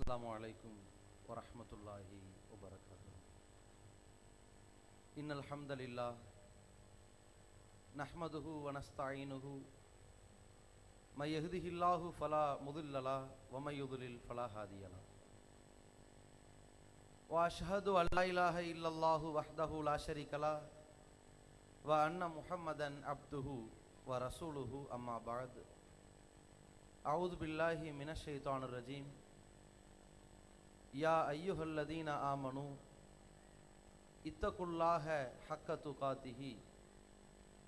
அஸ்ஸலாமு அலைக்கும் வரஹ்மத்துல்லாஹி வபரகாத்துஹு. இன்னல் ஹம்தலில்லாஹ் நஹ்மதுஹு வ நஸ்தஈனுஹு மை யஹ்திஹில்லாஹு ஃபலா முதில்ல லஹு வ மை யுத்லில் ஃபலா ஹாதிய லஹு. வ அஷ்ஹது அல்லா இலாஹ இல்லல்லாஹு வஹ்தஹு லா ஷரீக லஹு வ அன்ன முஹம்மதன் அப்துஹு வ ரசூலுஹு அம்மா பஅத். அஊது பில்லாஹி மினஷ் ஷைத்தானிர் ரஜீம். யா அய்யுஹல்லதீன ஆமனு இத்தகுல்லாஹ ஹக்க துகாத்திஹி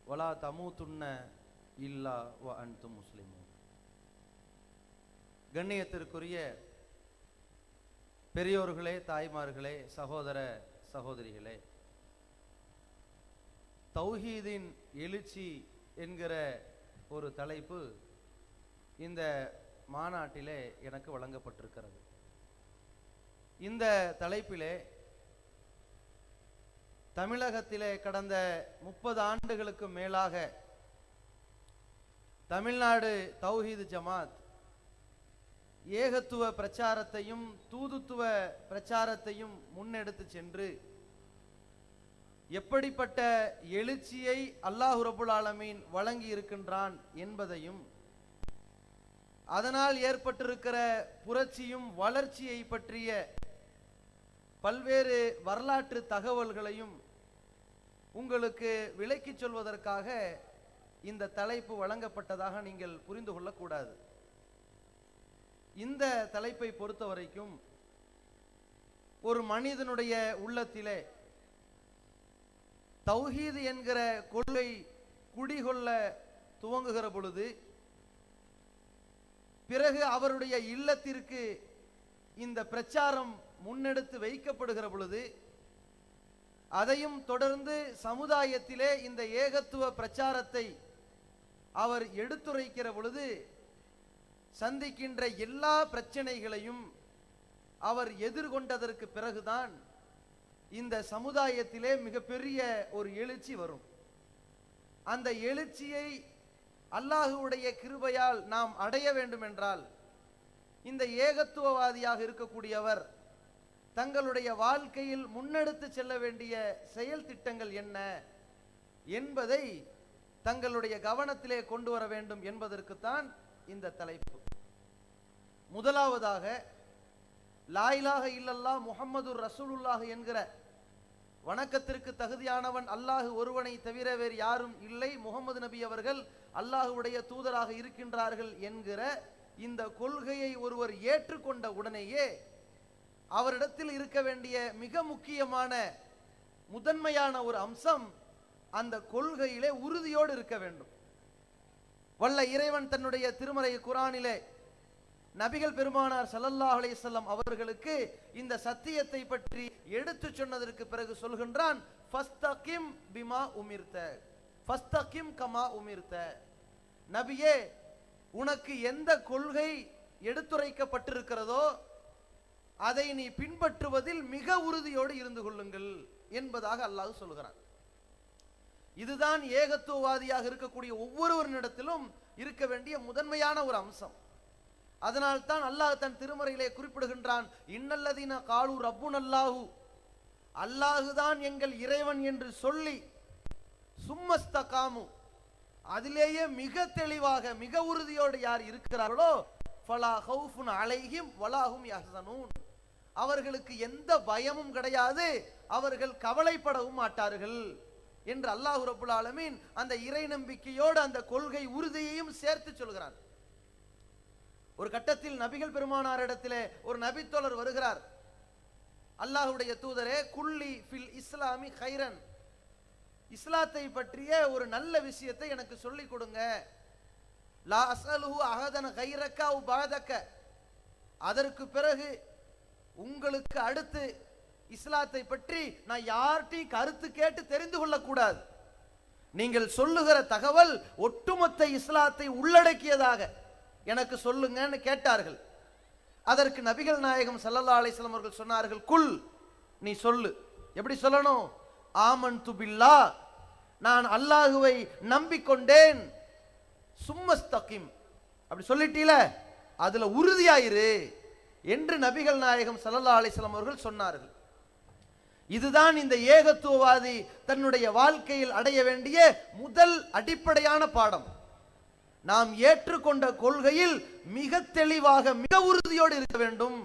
வலா தமூதுன்ன இல்லா வ அன்தும் முஸ்லிமூன். கண்ணியத்திற்குரிய பெரியோர்களே, தாய்மார்களே, சகோதர சகோதரிகளே, தௌஹீதின் எழுச்சி என்கிற ஒரு தலைப்பு இந்த மாநாட்டிலே எனக்கு வழங்கப்பட்டிருக்கிறது. இந்த தலைப்பிலே தமிழகத்திலே கடந்த 30 ஆண்டுகளுக்கு மேலாக தமிழ்நாடு தௌஹீது ஜமாத் ஏகத்துவ பிரச்சாரத்தையும் தூதுத்துவ பிரச்சாரத்தையும் முன்னெடுத்து சென்று எப்படிப்பட்ட எழுச்சியை அல்லாஹ் ரப்புல் ஆலமீன் வழங்கி இருக்கின்றான் என்பதையும், அதனால் ஏற்பட்டிருக்கிற புரட்சியும் வளர்ச்சியை பற்றிய பல்வேறு வரலாற்று தகவல்களையும் உங்களுக்கு விளக்கிச் சொல்வதற்காக இந்த தலைப்பு வழங்கப்பட்டதாக நீங்கள் புரிந்து கொள்ளக்கூடாது. இந்த தலைப்பை பொறுத்த வரைக்கும் ஒரு மனிதனுடைய உள்ளத்திலே தௌஹீது என்கிற கொள்கை குடிகொள்ள துவங்குகிற பொழுது, பிறகு அவருடைய இல்லத்திற்கு இந்த பிரச்சாரம் முன்னெடுத்து வைக்கப்படுகிற பொழுது, அதையும் தொடர்ந்து சமுதாயத்திலே இந்த ஏகத்துவ பிரச்சாரத்தை அவர் எடுத்துரைக்கிற பொழுது சந்திக்கின்ற எல்லா பிரச்சனைகளையும் அவர் எதிர்கொண்டதற்கு பிறகுதான் இந்த சமுதாயத்திலே மிகப்பெரிய ஒரு எழுச்சி வரும். அந்த எழுச்சியை அல்லாஹுடைய கிருபையால் நாம் அடைய வேண்டும் என்றால், இந்த ஏகத்துவவாதியாக இருக்கக்கூடியவர் தங்களுடைய வாழ்க்கையில் முன்னெடுத்து செல்ல வேண்டிய செயல் திட்டங்கள் என்ன என்பதை தங்களுடைய கவனத்திலே கொண்டு வர வேண்டும் என்பதற்குத்தான் இந்த தலைப்பு. முதலாவதாக, லா இலாஹ இல்லல்லாஹ் முஹம்மதுர் ரசூலுல்லாஹ் என்கிற வணக்கத்திற்கு தகுதியானவன் அல்லாஹ் ஒருவனை தவிர வேறு யாரும் இல்லை, முகமது நபி அவர்கள் அல்லாஹுடைய தூதராக இருக்கின்றார்கள் என்கிற இந்த கொள்கையை ஒருவர் ஏற்றுக்கொண்ட உடனேயே அவரிடத்தில் இருக்க வேண்டிய மிக முக்கியமான முதன்மையான ஒரு அம்சம் அந்த கொள்கையிலே உறுதியோடு இருக்க வேண்டும். வல்ல இறைவன் தன்னுடைய திருமறை குர்ஆனிலே நபிகள் பெருமானார் ஸல்லல்லாஹு அலைஹி வஸல்லம் அவர்களுக்கு இந்த சத்தியத்தை பற்றி எடுத்து சொன்னதற்கு பிறகு சொல்கின்றான், ஃபஸ்தகிம் பிமா உமிர்த ஃபஸ்தகிம் கமா உமிர்த. நபியே, உனக்கு எந்த கொள்கை எடுத்துரைக்கப்பட்டிருக்கிறதோ அதை நீ பின்பற்றுவதில் மிக உறுதியோடு இருந்து கொள்ளுங்கள் என்பதாக அல்லாஹ் சொல்கிறான். இதுதான் ஏகத்துவவாதியாக இருக்கக்கூடிய ஒவ்வொருவரிடத்திலும் இருக்க வேண்டிய முதன்மையான ஒரு அம்சம். அதனால் தான் அல்லாஹ் தன் திருமறையிலே குறிப்பிடுகின்றான், இன்னல்லதீன காலு ரப்புனல்லாஹு, அல்லாஹுதான் எங்கள் இறைவன் என்று சொல்லி, சும்மஸ்தகாமு, அதிலேயே மிக தெளிவாக மிக உறுதியோடு யார் இருக்கிறார்களோ, ஃபலா ஹவுஃபுன் அலைஹிம் வலாஹும் யஹ்ஸனூன், அவர்களுக்கு எந்த பயமும் கிடையாது, அவர்கள் கவலைப்படவும் மாட்டார்கள் என்று அல்லாஹ் ரப்புல் ஆலமீன் அந்த இறை நம்பிக்கையோடு அந்த கொள்கை உறுதியையும் சேர்த்து சொல்கிறான். ஒரு கட்டத்தில் நபிகள் பெருமானாரிடத்திலே ஒரு நபித்தோழர் வருகிறார். அல்லாஹ்வுடைய தூதரே, குல்லி ஃபில் இஸ்லாமி கைரன், இஸ்லாத்தை பற்றிய ஒரு நல்ல விஷயத்தை எனக்கு சொல்லிக் கொடுங்க. லா அஸ்அலுஹு அஹதன் கைரக்க அவ் பஅதக, அதற்கு பிறகு உங்களுக்கு அடுத்து இஸ்லாத்தை பற்றி நான் யார்கிட்டையும் கருத்து கேட்டு தெரிந்து கொள்ளக்கூடாது. நீங்கள் சொல்லுகிற தகவல் ஒட்டுமொத்த இஸ்லாத்தை உள்ளடக்கியதாக எனக்கு சொல்லுங்கன்னு கேட்டார்கள். அதற்கு நபிகள் நாயகம் ஸல்லல்லாஹு அலைஹி வஸல்லம் அவர்கள் சொன்னார்கள், குல், நீ சொல்லு. எப்படி சொல்லணும்? ஆமன்து பில்லாஹ், நான் அல்லாஹுவை நம்பிக்கொண்டேன். சும்மஸ்தகிம், அப்படி சொல்லிட்டீல, அதுல உறுதியாயிரு. என்று நபிகள் நாயகம் ஸல்லல்லாஹு அலைஹி வஸல்லம் அவர்கள் சொன்னார்கள். இதுதான் இந்த ஏகத்துவவாதி தன்னுடைய வாழ்க்கையில் அடைய வேண்டிய முதல் அடிப்படையான பாடம். நாம் ஏற்றுக்கொண்ட கொள்கையில் மிக தெளிவாக மிக உறுதியோடு இருக்க வேண்டும்.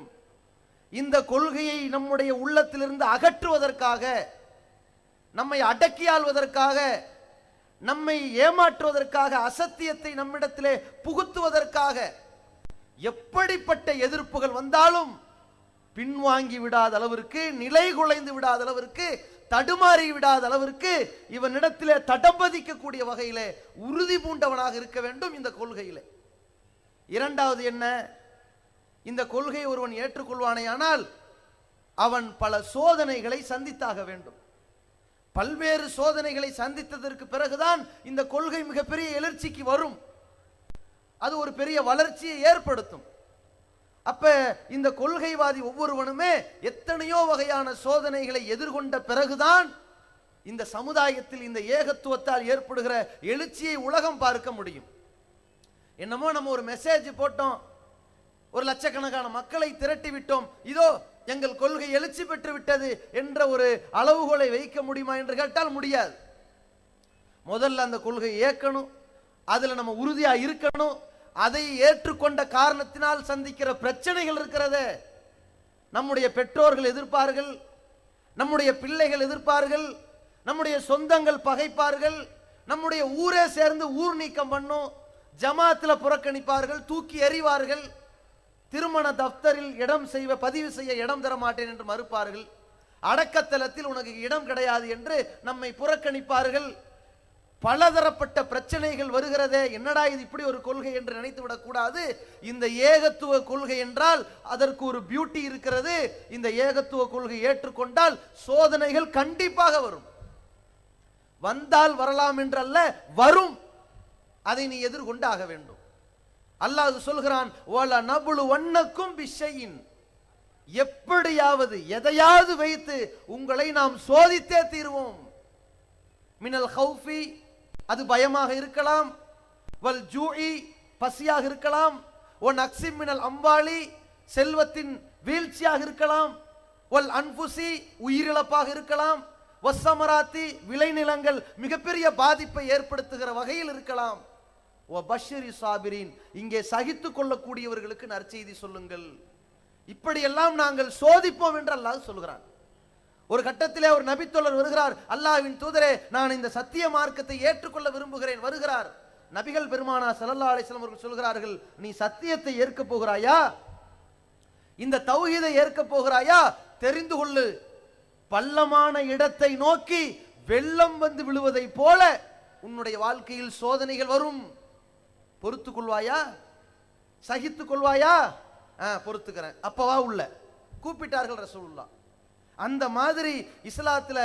இந்த கொள்கையை நம்முடைய உள்ளத்திலிருந்து அகற்றுவதற்காக, நம்மை அடக்கியாள்வதற்காக, நம்மை ஏமாற்றுவதற்காக, அசத்தியத்தை நம்மிடத்திலே புகுத்துவதற்காக எப்படிப்பட்ட எதிர்ப்புகள் வந்தாலும் பின்வாங்கி விடாத அளவிற்கு, நிலை குலைந்து விடாத அளவிற்கு, தடுமாறி விடாத அளவிற்கு இவனிடத்திலே தடம்பதிக்கக்கூடிய வகையிலே உறுதி பூண்டவனாக இருக்க வேண்டும் இந்த கொள்கையிலே. இரண்டாவது என்ன? இந்த கொள்கையை ஒருவன் ஏற்றுக்கொள்வானேயானால் அவன் பல சோதனைகளை சந்தித்தாக வேண்டும். பல்வேறு சோதனைகளை சந்தித்ததற்கு பிறகுதான் இந்த கொள்கை மிகப்பெரிய எழுச்சிக்கு வரும். அது ஒரு பெரிய வளர்ச்சியை ஏற்படுத்தும். அப்ப இந்த கொள்கைவாதி ஒவ்வொருவனுமே எத்தனையோ வகையான சோதனைகளை எதிர்கொண்ட பிறகுதான் இந்த சமுதாயத்தில் இந்த ஏகத்துவத்தால் ஏற்படுகிற எழுச்சியை உலகம் பார்க்க முடியும். என்னமோ நம்ம ஒரு மெசேஜ் போட்டோம், ஒரு லட்சக்கணக்கான மக்களை திரட்டி விட்டோம், இதோ எங்கள் கொள்கை எழுச்சி பெற்று விட்டது என்ற ஒரு அளவுகோலை வைக்க முடியுமா என்று கேட்டால் முடியாது. முதல்ல அந்த கொள்கையை ஏற்கணும், அதுல நம்ம உறுதியா இருக்கணும். அதை ஏற்றுக்கொண்ட காரணத்தினால் சந்திக்கிற பிரச்சனைகள் இருக்கிறதே, நம்முடைய பெற்றோர்கள் எதிர்ப்பார்கள், நம்முடைய பிள்ளைகள் எதிர்ப்பார்கள், நம்முடைய சொந்தங்கள் பகைப்பார்கள், நம்முடைய ஊரே சேர்ந்து ஊர் நீக்கம் பண்ணும், ஜமாத்தில் புறக்கணிப்பார்கள், தூக்கி எறிவார்கள், திருமண தப்தரில் இடம் பதிவு செய்ய இடம் தர மாட்டேன் என்று மறுப்பார்கள், அடக்கத்தலத்தில் உனக்கு இடம் கிடையாது என்று நம்மை புறக்கணிப்பார்கள். பலதரப்பட்ட பிரச்சனைகள் வருகிறதே, என்னடா இது இப்படி ஒரு கொள்கை என்று நினைத்து விடக்கூடாது. இந்த ஏகத்துவ கொள்கை என்றால் அதற்கு ஒரு பியூட்டி இருக்கிறது. இந்த ஏகத்துவ கொள்கை ஏற்றுக்கொண்டால் சோதனைகள் கண்டிப்பாக வரும். வந்தால் வரலாம் என்றல்ல, வரும். அதை நீ எதிர்கொண்டு ஆக வேண்டும். அல்லாஹ் சொல்கிறான், வல நபுலு வன்னக்கும் பிஷையின், எப்படியாவது எதையாவது வைத்து உங்களை நாம் சோதித்தே தீர்வோம். மினல் ஹௌஃபி, அது பயமாக இருக்கலாம், வல் ஜூஇ, பசியாக இருக்கலாம், ஒன் அக்ஸிம் மினல் அம்வாலி, செல்வத்தின் வீழ்ச்சியாக இருக்கலாம், வல் அன்ஃபுசி, உயிரிழப்பாக இருக்கலாம், வஸ்ஸமராத்தி, விளைநிலங்கள் மிகப்பெரிய பாதிப்பை ஏற்படுத்துகிற வகையில் இருக்கலாம், வ பஷ்ஷிரி சாபிரீன், இங்கே சகித்துக் கொள்ளக்கூடியவர்களுக்கு நற்செய்தி சொல்லுங்கள். இப்படியெல்லாம் நாங்கள் சோதிப்போம் என்று அல்லாஹ் சொல்கிறான். ஒரு கட்டத்திலே ஒரு நபித்தோழர் வருகிறார், அல்லாஹ்வின் தூதரே, நான் இந்த சத்திய மார்க்கத்தை ஏற்றுக்கொள்ள விரும்புகிறேன். வருகிறார், நபிகள் பெருமானா ஸல்லல்லாஹு அலைஹி வஸல்லம் அவர்கள் சொல்கிறார்கள், நீ சத்தியத்தை ஏற்க போகிறாயா, இந்த தௌஹீதை ஏற்க போகிறாயா, தெரிந்து கொள்ளு, பள்ளமான இடத்தை நோக்கி வெள்ளம் வந்து விழுவதை போல உன்னுடைய வாழ்க்கையில் சோதனைகள் வரும். பொறுத்துக் கொள்வாயா, சகித்துக் கொள்வாயா? பொறுத்துக்கிறேன், அப்பவா உள்ள கூப்பிட்டார்கள் ரசூலுல்லாஹ். அந்த மாதிரி இஸ்லாத்துல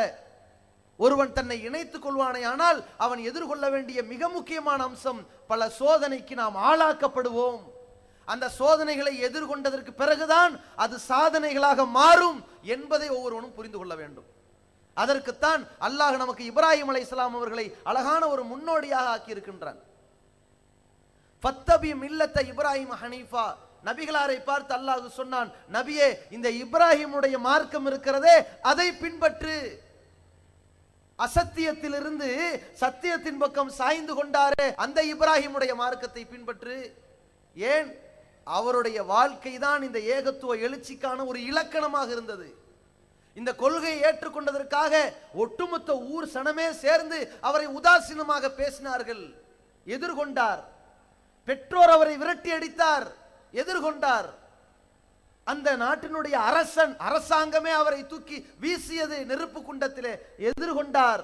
ஒருவன் தன்னை இணைத்துக் கொள்வானே ஆனால் அவன் எதிர்கொள்ள வேண்டிய மிக முக்கியமான அம்சம், பல சோதனைக்கு நாம் ஆளாக்கப்படுவோம். அந்த சோதனைகளை எதிர்கொண்டதற்கு பிறகுதான் அது சாதனைகளாக மாறும் என்பதை ஒவ்வொருவனும் புரிந்து கொள்ள வேண்டும். அதற்குத்தான் அல்லாஹ் நமக்கு இப்ராஹிம் அலைஹிஸ்ஸலாம் அவர்களை அழகான ஒரு முன்னோடியாக ஆக்கி இருக்கின்றான். ஃபத்தபி மில்லத்த இப்ராஹிம் ஹனீஃபா, நபிகளாரை பார்த்து அல்லாஹ் சொன்னான், நபியே, இந்த இப்ராஹிமுடைய மார்க்கம் இருக்கிறதே அதை பின்பற்று. அசத்தியத்திலிருந்து சத்தியத்தின் பக்கம் சாய்ந்து கொண்டாரே அந்த இப்ராஹிமுடைய மார்க்கத்தை பின்பற்று. ஏன்? அவருடைய வாழ்க்கை தான் இந்த ஏகத்துவ எழுச்சிக்கான ஒரு இலக்கணமாக இருந்தது. இந்த கொள்கையை ஏற்றுக்கொண்டதற்காக ஒட்டுமொத்த ஊர் சனமே சேர்ந்து அவரை உதாசீனமாக பேசினார்கள். எதிர்கொண்டார். பெற்றோர் அவரை விரட்டி அடித்தார், எதிர்கொண்டார். அந்த நாட்டினுடைய அரசாங்கமே அவரை தூக்கி வீசியது நெருப்பு குண்டத்திலே, எதிர்கொண்டார்.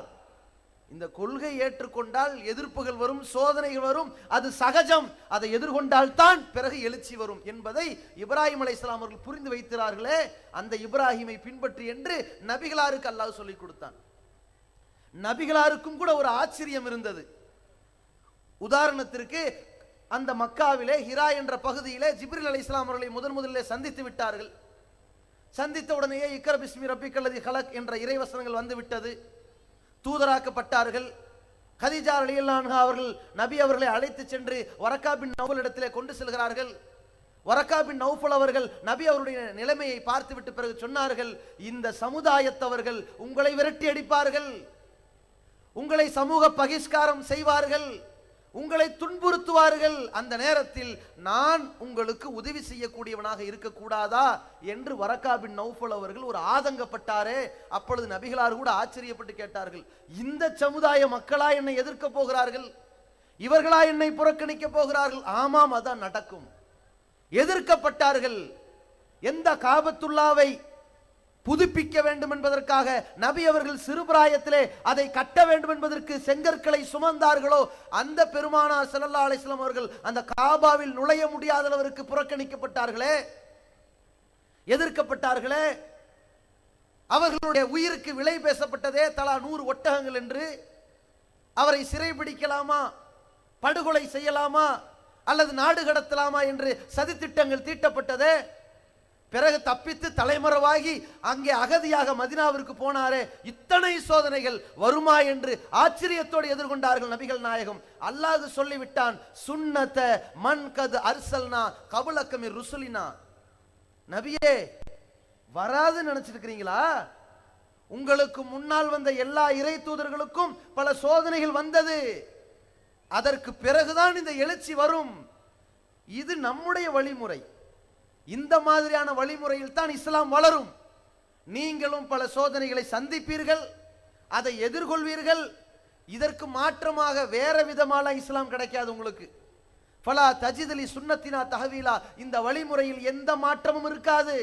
இந்த கொள்கை ஏற்றுக்கொண்டால் எதிர்ப்புகள் வரும், சோதனைகள் வரும், அது சகஜம். அதை எதிர்கொண்டால் தான் பிறகு எழுச்சி வரும் என்பதை இப்ராஹிம் அலைஹிஸ்ஸலாம் அவர்கள் புரிந்து வைத்தார்களே, அந்த இப்ராஹிமை பின்பற்றி என்று நபிகளாருக்கு அல்லாஹ் சொல்லிக் கொடுத்தான். நபிகளாருக்கும் கூட ஒரு ஆச்சரியம் இருந்தது. உதாரணத்திற்கு, அந்த மக்காவிலே ஹிரா என்ற பகுதியிலே ஜிப்ரீல் அலைஹிஸ்ஸலாம் அவர்களை முதலிலே சந்தித்து விட்டார்கள். சந்தித்த உடனேயே இக்ரா பிஸ்மி ரப்பிக்கல்லதி ஹலக் என்ற இறைவசனங்கள் வந்து விட்டது. தூதராக்கப்பட்டார்கள். கதீஜா ரலியல்லாஹு அன்ஹா அவர்கள் நபி அவர்களை அழைத்து சென்று வரக்கா பின் நௌஃபல் இடத்திலே கொண்டு செல்கிறார்கள். வரக்கா பின் நௌஃபல் அவர்கள் நபி அவருடைய நிலைமையை பார்த்துவிட்டு பிறகு சொன்னார்கள், இந்த சமுதாயத்தவர்கள் உங்களை விரட்டி அடிப்பார்கள், உங்களை சமூக பகிஷ்காரம் செய்வார்கள், உங்களை துன்புறுத்துவார்கள். அந்த நேரத்தில் நான் உங்களுக்கு உதவி செய்யக்கூடியவனாக இருக்கக்கூடாதா என்று வரக்கா பின் நௌஃபல் அவர்கள் ஒரு ஆதங்கப்பட்டாரே. அப்பொழுது நபிகளார் கூட ஆச்சரியப்பட்டு கேட்டார்கள், இந்த சமுதாய மக்களா என்னை எதிர்க்க போகிறார்கள்? இவர்களா என்னை புறக்கணிக்க போகிறார்கள்? ஆமாம், அதான் நடக்கும். எதிர்க்கப்பட்டார்கள். எந்த காபத்துல்லாவை புதுப்பிக்க வேண்டும் என்பதற்காக நபி அவர்கள் சிறுபிராயத்திலே அதை கட்ட வேண்டும் என்பதற்கு செங்கற்களை சுமந்தார்களோ, அந்த பெருமானார் ஸல்லல்லாஹு அலைஹி வஸல்லம் அவர்கள் அந்த காபாவில் நுழைய முடியாத அளவிற்கு புறக்கணிக்கப்பட்டார்களே, எதிர்க்கப்பட்டார்களே. அவர்களுடைய உயிருக்கு விலை பேசப்பட்டதே, தலா 100 ஒட்டகங்கள் என்று. அவரை சிறைபிடிக்கலாமா, படுகொலை செய்யலாமா, அல்லது நாடு கடத்தலாமா என்று சதித்திட்டங்கள் தீட்டப்பட்டதே. பிறகு தப்பித்து தலைமறைவாகி அங்கே அகதியாக மதினாவிற்கு போனாரே, இத்தனை சோதனைகள் வருமா என்று ஆச்சரியத்தோடு எதிர்கொண்டார்கள் நபிகள் நாயகம். அல்லாஹ் சொல்லிவிட்டான், சுன்னத மன் கத் அர்சல்னா கபலக மிர் ருசுலினா. நபியே, வராது நினைச்சிருக்கிறீங்களா? உங்களுக்கு முன்னால் வந்த எல்லா இறை தூதர்களுக்கும் பல சோதனைகள் வந்தது. அதற்கு பிறகுதான் இந்த எழுச்சி வரும். இது நம்முடைய வழிமுறை. இந்த மாதிரியான வழிமுறையில் தான் இஸ்லாம் வளரும். நீங்களும் பல சோதனைகளை சந்திப்பீர்கள், அதை எதிர்கொள்வீர்கள். இதற்கு மாற்றமாக வேற விதமான இஸ்லாம் கிடைக்காது உங்களுக்கு. ஃபலா தஜிதலி சுன்னத்தினா தஹவீலா. இந்த வழிமுறையில் எந்த மாற்றமும் இருக்காது.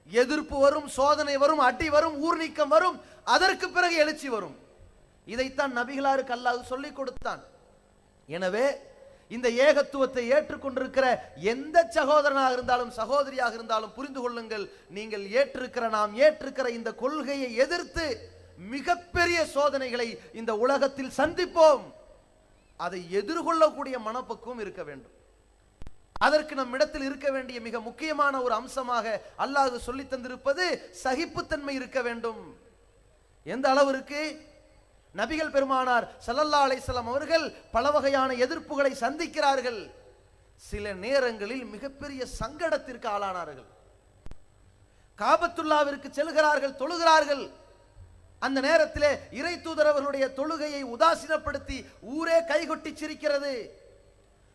எதிர்ப்பு வரும், சோதனை வரும், அடி வரும், ஊர் நீக்கம் வரும், அதற்கு பிறகு எழுச்சி வரும். இதைத்தான் நபிகளாருக்கு அல்லாஹ் சொல்லிக் கொடுத்தான். எனவே இந்த ஏகத்துவத்தை ஏற்றுக்கொண்டிருக்கிற எந்த சகோதரனாக இருந்தாலும் சகோதரியாக இருந்தாலும் புரிந்து கொள்ளுங்கள், நீங்கள் நாம் ஏற்றிருக்கிற இந்த கொள்கையை எதிர்த்து மிகப்பெரிய சோதனைகளை இந்த உலகத்தில் சந்திப்போம். அதை எதிர்கொள்ளக்கூடிய மனப்பக்குவம் இருக்க வேண்டும். அதற்கு நம் இடத்தில் இருக்க வேண்டிய மிக முக்கியமான ஒரு அம்சமாக அல்லாஹ் சொல்லி தந்திருப்பது சகிப்புத்தன்மை இருக்க வேண்டும். எந்த அளவிற்கு? நபிகள் பெருமானார் ஸல்லல்லாஹு அலைஹி வஸல்லம் அவர்கள் பல வகையான எதிர்ப்புகளை சந்திக்கிறார்கள். சில நேரங்களில் மிகப்பெரிய சங்கடத்திற்கு ஆளானார்கள். காபத்துல்லாவிற்கு செல்கிறார்கள், தொழுகிறார்கள். அந்த நேரத்திலே இறை தூதர் அவர்களுடைய தொழுகையை உதாசீனப்படுத்தி ஊரே கைகொட்டி சிரிக்கிறது.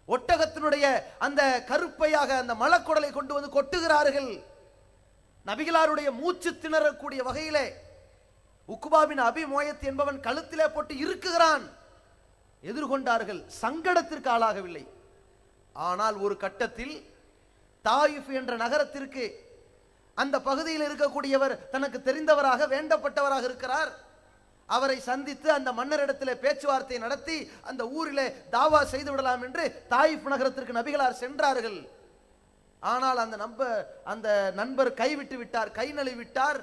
ஒட்டகத்தினுடைய அந்த கருப்பையாக அந்த மலக்குடலை கொண்டு வந்து கொட்டுகிறார்கள். நபிகளாருடைய மூச்சு திணறக்கூடிய வகையிலே உக்குபாபின் அபி மோயத் என்பவன் கழுத்திலே போட்டு இருக்குகிறான். எதிர்கொண்டார்கள், சங்கடத்திற்கு ஆளாகவில்லை. ஆனால் ஒரு கட்டத்தில் தாயிஃப் என்ற நகரத்திற்கு அந்த பகுதியில் இருக்கக்கூடியவர் தனக்கு தெரிந்தவராக வேண்டப்பட்டவராக இருக்கிறார். அவரை சந்தித்து அந்த மன்னரிடத்தில் பேச்சுவார்த்தை நடத்தி அந்த ஊரிலே தாவா செய்து விடலாம் என்று தாயிஃப் நகரத்திற்கு நபிகளார் சென்றார்கள். ஆனால் அந்த நண்பர் கைவிட்டு விட்டார், கை நழுவி விட்டார்.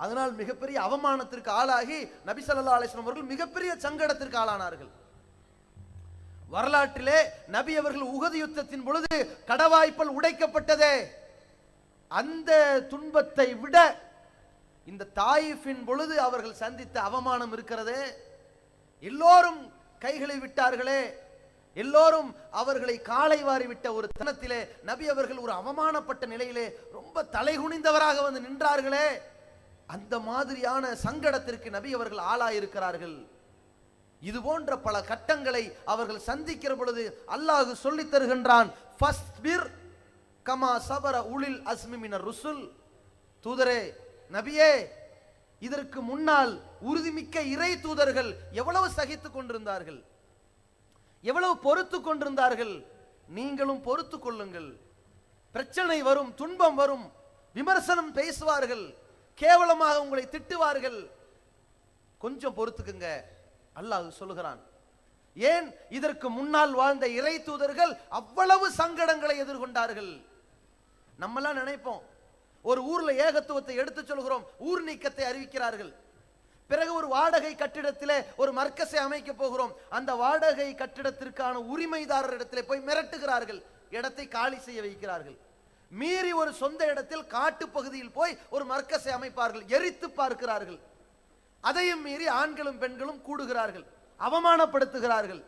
அதனால் மிகப்பெரிய அவமானத்திற்கு ஆளாகி நபி ஸல்லல்லாஹு அலைஹி வஸல்லம் அவர்கள் மிகப்பெரிய சங்கடத்திற்கு ஆளானார்கள். வரலாற்றிலே நபி அவர்கள் உஹது யுத்தத்தின் பொழுது கடவாய்ப்பல் உடைக்கப்பட்டதே, அந்த துன்பத்தை விட இந்த தாயிஃபின் பொழுது அவர்கள் சந்தித்த அவமானம் இருக்கிறதே. எல்லோரும் கைகளை விட்டார்களே, எல்லோரும் அவர்களை காலை வாரி விட்ட ஒரு தனத்திலே நபி அவர்கள் ஒரு அவமானப்பட்ட நிலையிலே ரொம்ப தலைகுனிந்தவராக வந்து நின்றார்களே, அந்த மாதிரியான சங்கடத்திற்கு நபி அவர்கள் ஆளாயிருக்கிறார்கள். இது போன்ற பல கட்டங்களை அவர்கள் சந்திக்கிற பொழுது அல்லாஹ் சொல்லித் தருகின்றான், ஃபஸ்பிர் கமா சபர உலில் அஸ்மி மினர் ருசுல். தூதரே, நபியே, இதற்கு முன்னால் உறுதிமிக்க இறை தூதர்கள் எவ்வளவு சகித்துக் கொண்டிருந்தார்கள், எவ்வளவு பொறுத்து கொண்டிருந்தார்கள். நீங்களும் பொறுத்து கொள்ளுங்கள். பிரச்சனை வரும், துன்பம் வரும், விமர்சனம் பேசுவார்கள், கேவலமாக உங்களை திட்டுவார்கள், கொஞ்சம் பொறுத்துக்குங்க அல்லாஹ் சொல்லுகிறான். ஏன்? இதற்கு முன்னால் வாழ்ந்த இறை தூதர்கள் அவ்வளவு சங்கடங்களை எதிர்கொண்டார்கள். நம்மெல்லாம் நினைப்போம், ஒரு ஊர்ல ஏகத்துவத்தை எடுத்து சொல்கிறோம், ஊர் நீக்கத்தை அறிவிக்கிறார்கள். பிறகு ஒரு வாடகை கட்டிடத்திலே ஒரு மர்க்கஸை அமைக்க போகிறோம், அந்த வாடகை கட்டிடத்திற்கான உரிமைதாரர் இடத்திலே போய் மிரட்டுகிறார்கள், இடத்தை காலி செய்ய வைக்கிறார்கள். மீறி ஒரு சொந்த இடத்தில் காட்டு பகுதியில் போய் ஒரு மர்க்கஸை அமைப்பார்கள், எரித்து பார்க்கிறார்கள். அதையும் மீறி ஆண்களும் பெண்களும் கூடுகிறார்கள், அவமானப்படுத்துகிறார்கள்.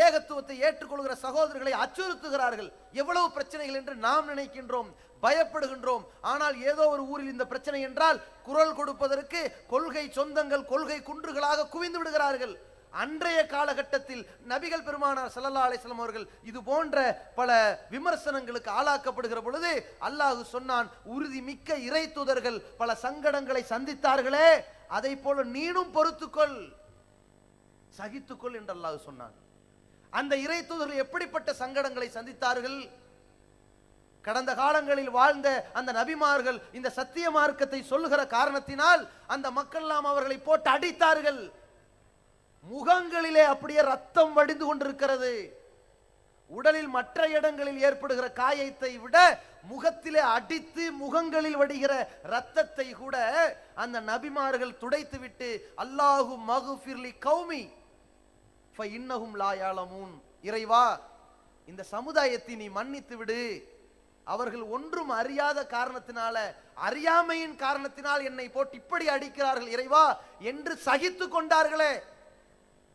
ஏகத்துவத்தை ஏற்றுக்கொள்கிற சகோதரர்களை அச்சுறுத்துகிறார்கள். எவ்வளவு பிரச்சனைகள் என்று நாம் நினைக்கின்றோம், பயப்படுகின்றோம். ஆனால் ஏதோ ஒரு ஊரில் இந்த பிரச்சனை என்றால் குரல் கொடுப்பதற்கு கொள்கை சொந்தங்கள் கொள்கை குன்றுகளாக குவிந்து விடுகிறார்கள். அன்றைய காலகட்டத்தில் நபிகள் பெருமானார் ஸல்லல்லாஹு அலைஹி வஸல்லம் அவர்கள் இது போன்ற பல விமர்சனங்களுக்கு ஆளாக்கப்படுகிற பொழுது அல்லாஹ் சொன்னான், உறுதி மிக்க இறை தூதர்கள் பல சங்கடங்களை சந்தித்தார்களே, அதை போல நீனும் பொறுத்துக்கொள், சகித்துக்கொள் என்று அல்லாஹ் சொன்னான். அந்த இறை தூதர்கள் எப்படிப்பட்ட சங்கடங்களை சந்தித்தார்கள்? கடந்த காலங்களில் வாழ்ந்த அந்த நபிமார்கள் இந்த சத்திய மார்க்கத்தை சொல்லுகிற காரணத்தினால் அந்த மக்கள் எல்லாம் அவர்களை போட்டு அடித்தார்கள். முகங்களிலே அப்படியே ரத்தம் வடிந்து கொண்டிருக்கிறது. உடலில் மற்ற இடங்களில் ஏற்படுகிற காயத்தை விட முகத்திலே அடித்து முகங்களில் வடிகிற ரத்தத்தை கூட அந்த நபிமார்கள் துடைத்து விட்டு அல்லாஹு மக்ஃபிர்லி கௌமி ஃபஇன்னஹும் லா யஅலமூன், இறைவா இந்த சமுதாயத்தை நீ மன்னித்து விடு, அவர்கள் ஒன்றும் அறியாத காரணத்தினால அறியாமையின் காரணத்தினால் என்னை போட்டு இப்படி அடிக்கிறார்கள் இறைவா என்று சகித்து கொண்டார்களே,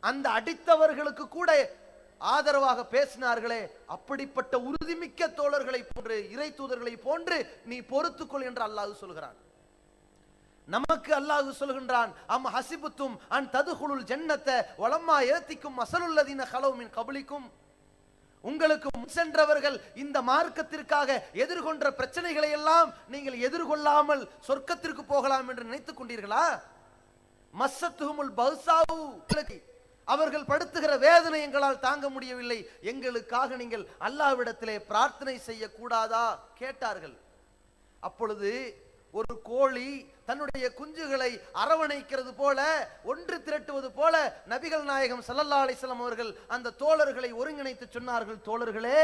அந்த அடித்தவர்களுக்கு கூட ஆதரவாக பேசினார்களே, அப்படிப்பட்ட உறுதிமிக்க தோழர்களை போன்று இறை தூதர்களை போன்று நீ பொறுத்துக்கொள் என்று அல்லாஹ் சொல்கிறான். நமக்கு அல்லாஹ் சொல்கின்றான், அம் ஹசிபுத்தும் அன் ததுகுலுல் ஜன்னத வலம்மா யத்திக்கும் மஸலுல்லதீன கலவு மின் கப்லிக்கும், உங்களுக்கு முன் சென்றவர்கள் இந்த மார்க்கத்திற்காக எதிர்கொண்ட பிரச்சனைகளை எல்லாம் நீங்கள் எதிர்கொள்ளாமல் சொர்க்கத்திற்கு போகலாம் என்று நினைத்துக் கொண்டீர்களா? மஸ்ஸத்துஹுமுல் பௌசாவு, அவர்கள் படுத்துகிற வேதனை எங்களால் தாங்க முடியவில்லை, எங்களுக்காக நீங்கள் அல்லாஹ்விடத்திலே பிரார்த்தனை செய்ய கூடாதா கேட்டார்கள். அப்பொழுது ஒரு கோழி தன்னுடைய குஞ்சுகளை அரவணைக்கிறது போல, ஒன்று திரட்டுவது போல நபிகள் நாயகம் ஸல்லல்லாஹு அலைஹி வஸல்லம் அவர்கள் அந்த தோழர்களை ஒருங்கிணைத்து சொன்னார்கள், தோழர்களே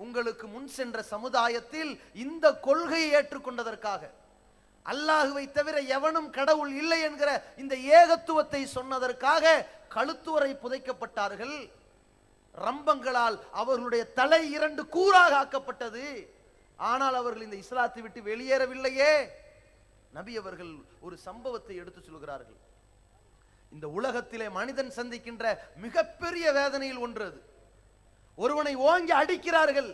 உங்களுக்கு முன் சென்ற சமுதாயத்தில் இந்த கொள்கையை ஏற்றுக்கொண்டதற்காக, அல்லாஹுவை தவிர எவனும் கடவுள் இல்லை என்கிற இந்த ஏகத்துவத்தை சொன்னதற்காக கழுத்துவரை புதைக்கப்பட்டார்கள். ரம்பங்களால் அவர்களுடைய தலை 2 கூறாக ஆக்கப்பட்டது. ஆனால் அவர்கள் இந்த இஸ்லாத்தை விட்டு வெளியேறவில்லையே. நபி அவர்கள் ஒரு சம்பவத்தை எடுத்து சொல்கிறார்கள். இந்த உலகத்திலே மனிதன் சந்திக்கின்ற மிகப்பெரிய வேதனையில் ஒன்று அது. ஒருவனை ஓங்கி அடிக்கிறார்கள்,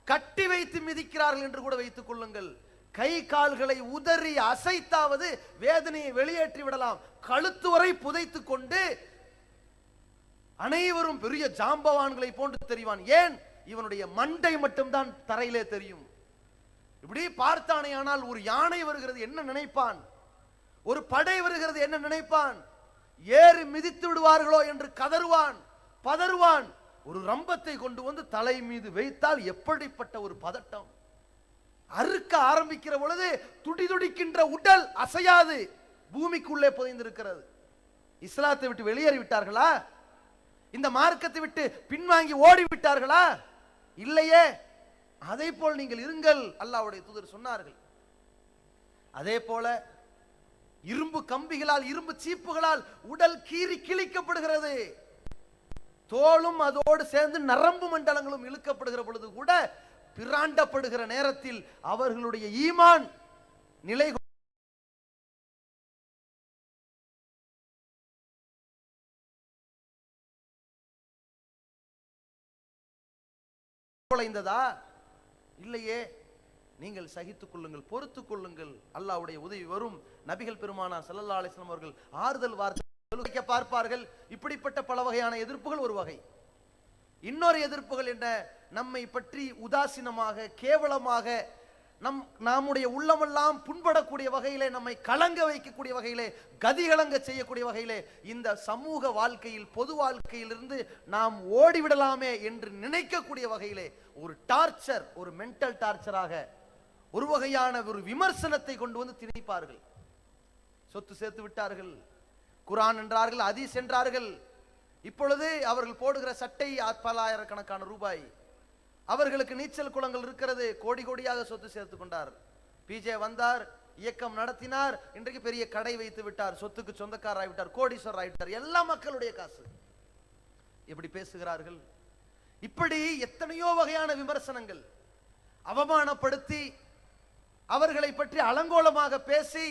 கட்டி வைத்து மிதிக்கிறார்கள் என்று கூட வைத்துக் கொள்ளுங்கள். கை கால்களை உதறி அசைத்தாவது வேதனையை வெளியேற்றி விடலாம். கழுத்து வரை புதைத்து கொண்டு அனைவரும் பெரிய ஜாம்பவான்களை போன்று தெரிவான். ஏன்? இவனுடைய மண்டை மட்டும்தான் தரையிலே தெரியும். இப்படி பார்த்தானே ஆனால் ஒரு யானை வருகிறது என்ன நினைப்பான், ஒரு படை வருகிறது என்ன நினைப்பான், ஏறி மிதித்து விடுவார்களோ என்று கதறுவான், பதறுவான். ஒரு ரம்பத்தை கொண்டு வந்து தலை மீது வைத்தால் எப்படிப்பட்ட ஒரு பதட்டம். அறுக்க ஆரம்பிக்கிற பொழுது துடிதுடிக்கின்ற உடல் அசையாது, பூமிக்குள்ளே புதைந்திருக்கிறது. இஸ்லாத்தை விட்டு வெளியேறி விட்டார்களா? இந்த மார்க்கத்தை விட்டு பின்வாங்கி ஓடி விட்டார்களா? இல்லையே. அதே போல் நீங்கள் இருங்கள், அல்லாஹ்வுடைய தூதர் சொன்னார்கள். அதே போல இரும்பு கம்பிகளால் இரும்பு சீப்புகளால் உடல் கீறி கிழிக்கப்படுகிறது, தோளும் அதோடு சேர்ந்து நரம்பு மண்டலங்களும் இழுக்கப்படுகிற பொழுது கூட பிராண்டப்படுகிற நேரத்தில் அவர்களுடைய ஈமான் நிலை குலைந்ததா? இல்லையே. நீங்கள் சகித்துக் கொள்ளுங்கள், பொறுத்துக் கொள்ளுங்கள், அல்லாஹ்வுடைய உதவி வரும். நபிகள் பெருமானார் ஸல்லல்லாஹு அலைஹி வஸல்லம் அவர்கள் ஆறுதல் வார்த்தை பார்ப்பார்கள். இப்படிப்பட்ட பல வகையான எதிர்ப்புகள் ஒரு வகை. இன்னொரு எதிர்ப்புகள் என்ன? நம்மை பற்றி உதாசீனமாக கேவலமாக நம்முடைய உள்ளமெல்லாம் புண்படக்கூடிய வகையிலே, நம்மை கலங்க வைக்கக்கூடிய வகையிலே, கதிகலங்க செய்யக்கூடிய வகையிலே, இந்த சமூக வாழ்க்கையில் பொது வாழ்க்கையிலிருந்து நாம் ஓடிவிடலாமே என்று நினைக்கக்கூடிய வகையிலே ஒரு டார்ச்சர், ஒரு மென்டல் டார்ச்சராக ஒரு வகையான ஒரு விமர்சனத்தை கொண்டு வந்து திணிப்பார்கள். சொத்து சேர்த்து விட்டார்கள், குர்ஆன் என்றார்கள், ஹதீஸ் என்றார்கள். இப்பொழுது அவர்கள் போடுகிற சட்டை பல்லாயிரக்கணக்கான ரூபாய், அவர்களுக்கு நீச்சல் குளங்கள் இருக்கிறது, கோடி கோடியாக சொத்து சேர்த்து கொண்டார். பிஜே வந்தார், இயக்கம் நடத்தினார், இன்றைக்கு பெரிய கடை வைத்து விட்டார், சொத்துக்கு சொந்தக்காரர் ஆகிவிட்டார், கோடீஸ்வரர் ஆகிவிட்டார், எல்லா மக்களுடைய காசு. இப்படி பேசுகிறார்கள். இப்படி எத்தனையோ வகையான விமர்சனங்கள், அவமானப்படுத்தி அவர்களை பற்றி அலங்கோலமாக பேசி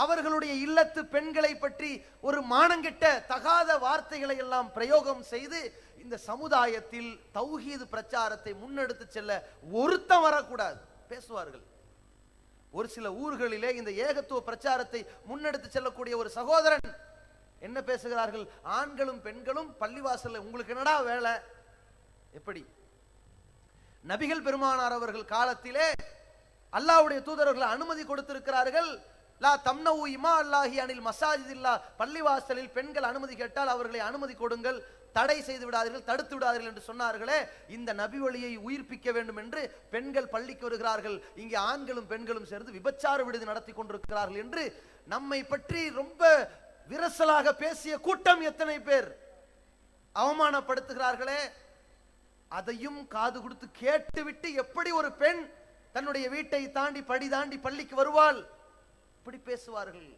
அவர்களுடைய இல்லத்து பெண்களை பற்றி ஒரு மானங்கெட்ட தகாத வார்த்தைகளை எல்லாம் பிரயோகம் செய்து இந்த சமுதாயத்தில் தௌஹீது பிரச்சாரத்தை முன்னெடுத்து செல்ல ஒருத்தம் வரக்கூடாது பேசுவார்கள். ஒரு சில ஊர்களிலே இந்த ஏகத்துவ பிரச்சாரத்தை முன்னெடுத்து செல்லக்கூடிய ஒரு சகோதரன் என்ன பேசுகிறார்கள்? ஆண்களும் பெண்களும் பள்ளிவாசல்ல உங்களுக்கு என்னடா வேலை? எப்படி? நபிகள் பெருமானார் அவர்கள் காலத்திலே அல்லாஹ்வுடைய தூதர்கள் அனுமதி கொடுத்திருக்கிறார்கள். லா தம்னவு இமா அல்லாஹி அனில் மசாஜிதில்லா, பள்ளிவாசலில் பெண்கள் அனுமதி கேட்டால் அவர்களை அனுமதி கொடுங்கள், தடை செய்து விடாதீர்கள், தடுத்து விடாதீர்கள் என்று சொன்னார்களே. இந்த நபி வழியை உயிர்ப்பிக்க வேண்டும் என்று பெண்கள் பள்ளிக்கு வருகிறார்கள், இங்கே ஆண்களும் பெண்களும் சேர்ந்து விபச்சார விடுதி நடத்தி கொண்டிருக்கிறார்கள் என்று நம்மை பற்றி ரொம்ப விரசலாக பேசிய கூட்டம் எத்தனை பேர் அவமானப்படுத்துகிறார்களே. அதையும் காது கொடுத்து கேட்டுவிட்டு எப்படி ஒரு பெண் தன்னுடைய வீட்டை தாண்டி படி தாண்டி பள்ளிக்கு வருவாள்? இப்படி பேசுவார்கள்.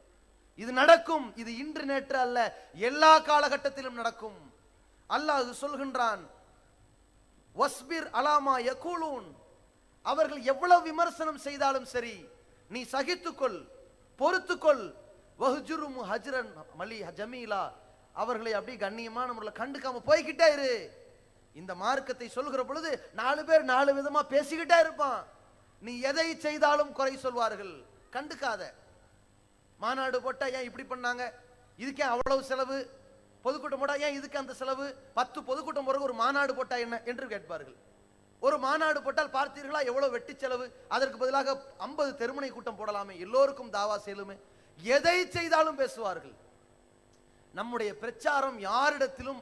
இது நடக்கும். இது இன்று நேற்று அல்ல, எல்லா காலகட்டத்திலும் நடக்கும். அல்லாஹ் சொல்கின்றான், வஸ்பிர் அலாமா யகூலூன், அவர்கள் எவ்வளவு விமர்சனம் செய்தாலும் சரி நீ சகித்துக்கொள், பொறுத்துக்கொள். வஹ்ஜுரும் ஹஜ்ரன் மலி ஜமீலா, அவர்களை அப்படி கண்ணியமான முறையில் கண்டுக்காம போய்கிட்டே இரு. இந்த மார்க்கத்தை சொல்கிற பொழுது 4 பேர் 4 விதமா பேசிக்கிட்டே இருப்பான். நீ எதை செய்தாலும் குறை சொல்வார்கள், கண்டுக்காத. மாநாடு போட்டா ஏன் இப்படி பண்ணாங்க, இதுக்கே அவ்வளவு செலவு, பொதுக்கூட்டம் போட்டா ஏன் இதுக்கு அந்த செலவு, 10 பொதுக்கூட்டம் போற ஒரு மாநாடு போட்டா என்ன என்று கேட்பார்கள். ஒரு மாநாடு போட்டால் பார்த்தீர்களா எவ்வளவு வெட்டி செலவு, அதற்கு பதிலாக 50 தெருமுனை கூட்டம் போடலாமே, எல்லோருக்கும் தாவா செய்யலுமே. எதை செய்தாலும் பேசுவார்கள். நம்முடைய பிரச்சாரம் யாரிடத்திலும்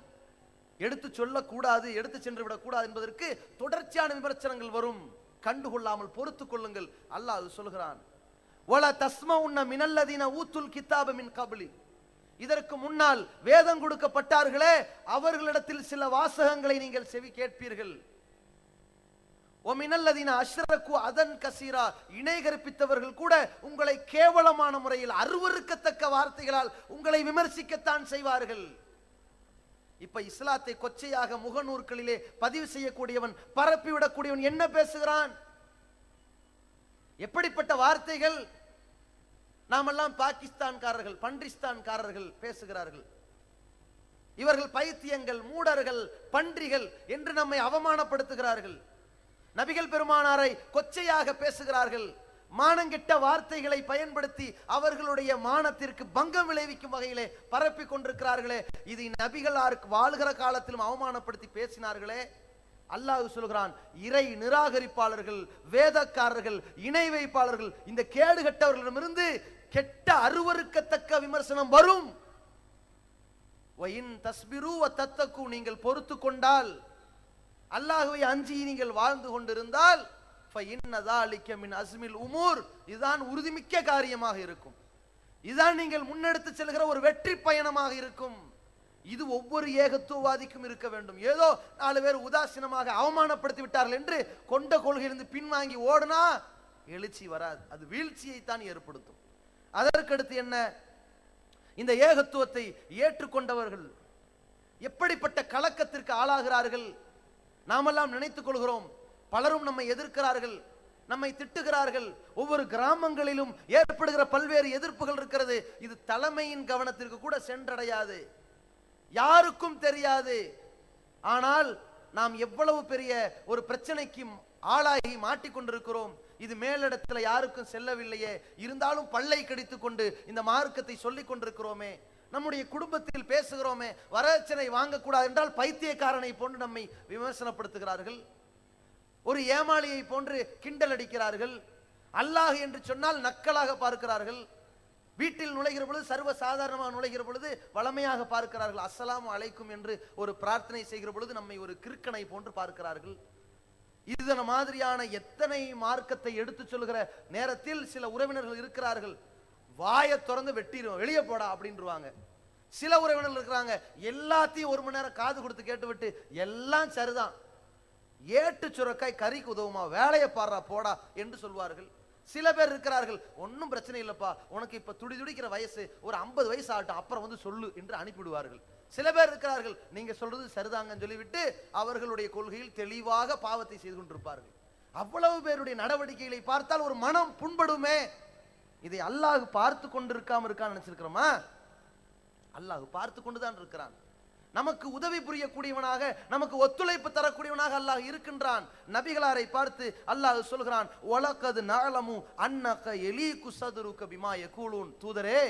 எடுத்து சொல்லக்கூடாது, எடுத்து சென்று விடக்கூடாது என்பதற்கு தொடர்ச்சியான விமர்சனங்கள் வரும். கண்டுகொள்ளாமல் பொறுத்துக் கொள்ளுங்கள். அல்லாஹ் சொல்கிறான், வலா தஸ்மஉன்ன மினல்லதீன ஊத்துல் கிதாப மின் கப்லி, இதற்கு முன்னால் வேதம் கொடுக்கப்பட்டார்களே அவர்களிடத்தில் சில வாசகங்களை நீங்கள் செவி கேட்பீர்கள். ஒமினல்லதீன அஷ்ரகு அதன் கசீரா, இணை கற்பித்தவர்கள் கூட உங்களை கேவலமான முறையில் அருவருக்கத்தக்க வார்த்தைகளால் உங்களை விமர்சிக்கத்தான் செய்வார்கள். இப்ப இஸ்லாத்தை கொச்சையாக முகநூற்களிலே பதிவு செய்யக்கூடியவன், பரப்பிவிடக்கூடியவன் என்ன பேசுகிறான்? எப்படிப்பட்ட வார்த்தைகள்! நாமெல்லாம் பாகிஸ்தான்காரர்கள், பன்றிஸ்தான்காரர்கள் பேசுகிறார்கள். இவர்கள் பைத்தியங்கள், மூடர்கள், பன்றிகள் என்று நம்மை அவமானப்படுத்துகிறார்கள். நபிகள் பெருமானாரை கொச்சையாக பேசுகிறார்கள். மானங்கெட்ட வார்த்தைகளை பயன்படுத்தி அவர்களுடைய மானத்திற்கு பங்கம் விளைவிக்கும் வகையிலே பரப்பி கொண்டிருக்கிறார்களே. இது நபிகள் வாழ்கிற காலத்திலும் அவமானப்படுத்தி பேசினார்களே. அல்லாஹ் சொல்கிறான், இறை நிராகரிப்பாளர்கள், வேதக்காரர்கள், இணை வைப்பாளர்கள், இந்த கேடுகட்டவர்களிடமிருந்து கெட்ட அருவருக்கத்தக்க விமர்சனம் வரும். நீங்கள் பொறுத்து கொண்டால், அல்லாஹ்வை அஞ்சி நீங்கள் வாழ்ந்து கொண்டிருந்தால், இதுதான் உறுதிமிக்க காரியமாக இருக்கும். இதுதான் நீங்கள் முன்னெடுத்து செல்கிற ஒரு வெற்றி பயணமாக இருக்கும். இது ஒவ்வொரு ஏகத்துவவாதிக்கும் இருக்க வேண்டும். ஏதோ 4 பேர் உதாசீனமாக அவமானப்படுத்தி விட்டார்கள் என்று கொண்ட கொள்கையிலிருந்து பின்வாங்கி ஓடுனா எழுச்சி வராது, அது வீழ்ச்சியை தான் ஏற்படுத்தும். அதற்கடுத்து என்ன? இந்த ஏகத்துவத்தை ஏற்றுக்கொண்டவர்கள் எப்படிப்பட்ட கலக்கத்திற்கு ஆளாகிறார்கள். நாமெல்லாம் நினைத்துக் கொள்கிறோம், பலரும் நம்மை எதிர்க்கிறார்கள், நம்மை திட்டுகிறார்கள். ஒவ்வொரு கிராமங்களிலும் ஏற்படுகிற பல்வேறு எதிர்ப்புகள் இருக்கிறது. இது தலைமையின் கவனத்திற்கு கூட சென்றடையாது, யாருக்கும் தெரியாது. ஆனால் நாம் எவ்வளவு பெரிய ஒரு பிரச்சனைக்கு ஆளாகி மாட்டிக்கொண்டிருக்கிறோம். இது மேலிடத்துல யாருக்கும் செல்லவில்லையே, இருந்தாலும் பல்லை கடித்துக் கொண்டு இந்த மார்க்கத்தை சொல்லிக் கொண்டிருக்கிறோமே. நம்முடைய குடும்பத்தில் பேசுகிறோமே, வரதட்சணை வாங்கக்கூடாது என்றால் பைத்தியக்காரனை போன்று நம்மை விமர்சனப்படுத்துகிறார்கள். ஒரு ஏமாளியை போன்று கிண்டல் அடிக்கிறார்கள். அல்லாஹ் என்று சொன்னால் நக்கலாக பார்க்கிறார்கள். வீட்டில் நுழைகிற பொழுது, சர்வ சாதாரணமாக நுழைகிற பொழுது வளமையாக பார்க்கிறார்கள். அஸ்ஸலாமு அலைக்கும் என்று ஒரு பிரார்த்தனை செய்கிற பொழுது நம்மை ஒரு கிறுக்கனை போன்று பார்க்கிறார்கள். இதன மாதிரியான எத்தனை மார்க்கத்தை எடுத்து சொல்கிற நேரத்தில் சில உறவினர்கள் இருக்கிறார்கள், வாயை திறந்து வெட்டிடுவோம், வெளியே போடா அப்படின்றாங்க. சில உறவினர்கள் இருக்கிறாங்க, எல்லாத்தையும் 1 மணி நேரம் காது கொடுத்து கேட்டுவிட்டு எல்லாம் சரிதான், ஏட்டு சுரக்காய் கறிக்கு உதவுமா, வேலையை பாடுறா போடா என்று சொல்வார்கள். சில பேர் இருக்கிறார்கள், ஒன்னும் பிரச்சனை இல்லப்பா, உனக்கு இப்ப துடிக்கிற வயசு, ஒரு 50 வயசு ஆகட்டும், அப்புறம் வந்து சொல்லு என்று அனுப்பிவிடுவார்கள். சில பேர் இருக்கிறார்கள், நீங்க சொல்றது சரிதாங்கன்னு சொல்லிவிட்டு அவர்களுடைய கொள்கையில் தெளிவாக பாவத்தை செய்து கொண்டிருப்பார்கள். அவ்வளவு பேருடைய நடவடிக்கைகளை பார்த்தால் ஒரு மனம் புண்படுமே. இதை அல்லாஹ் பார்த்து கொண்டு இருக்கான்னு நினைச்சிருக்கிறோமா? அல்லாஹ் பார்த்து கொண்டுதான் இருக்கிறான். நமக்கு உதவி புரியக்கூடியவனாக, நமக்கு ஒத்துழைப்பு தரக்கூடியவனாக அல்லாஹ் இருக்கின்றான். நபிகளாரை பார்த்து அல்லாஹ் சொல்கிறான், வலகத் நஅலமு அன்னக யலீகு ஸத்ருக பிமா யகூலூன். தூதரே,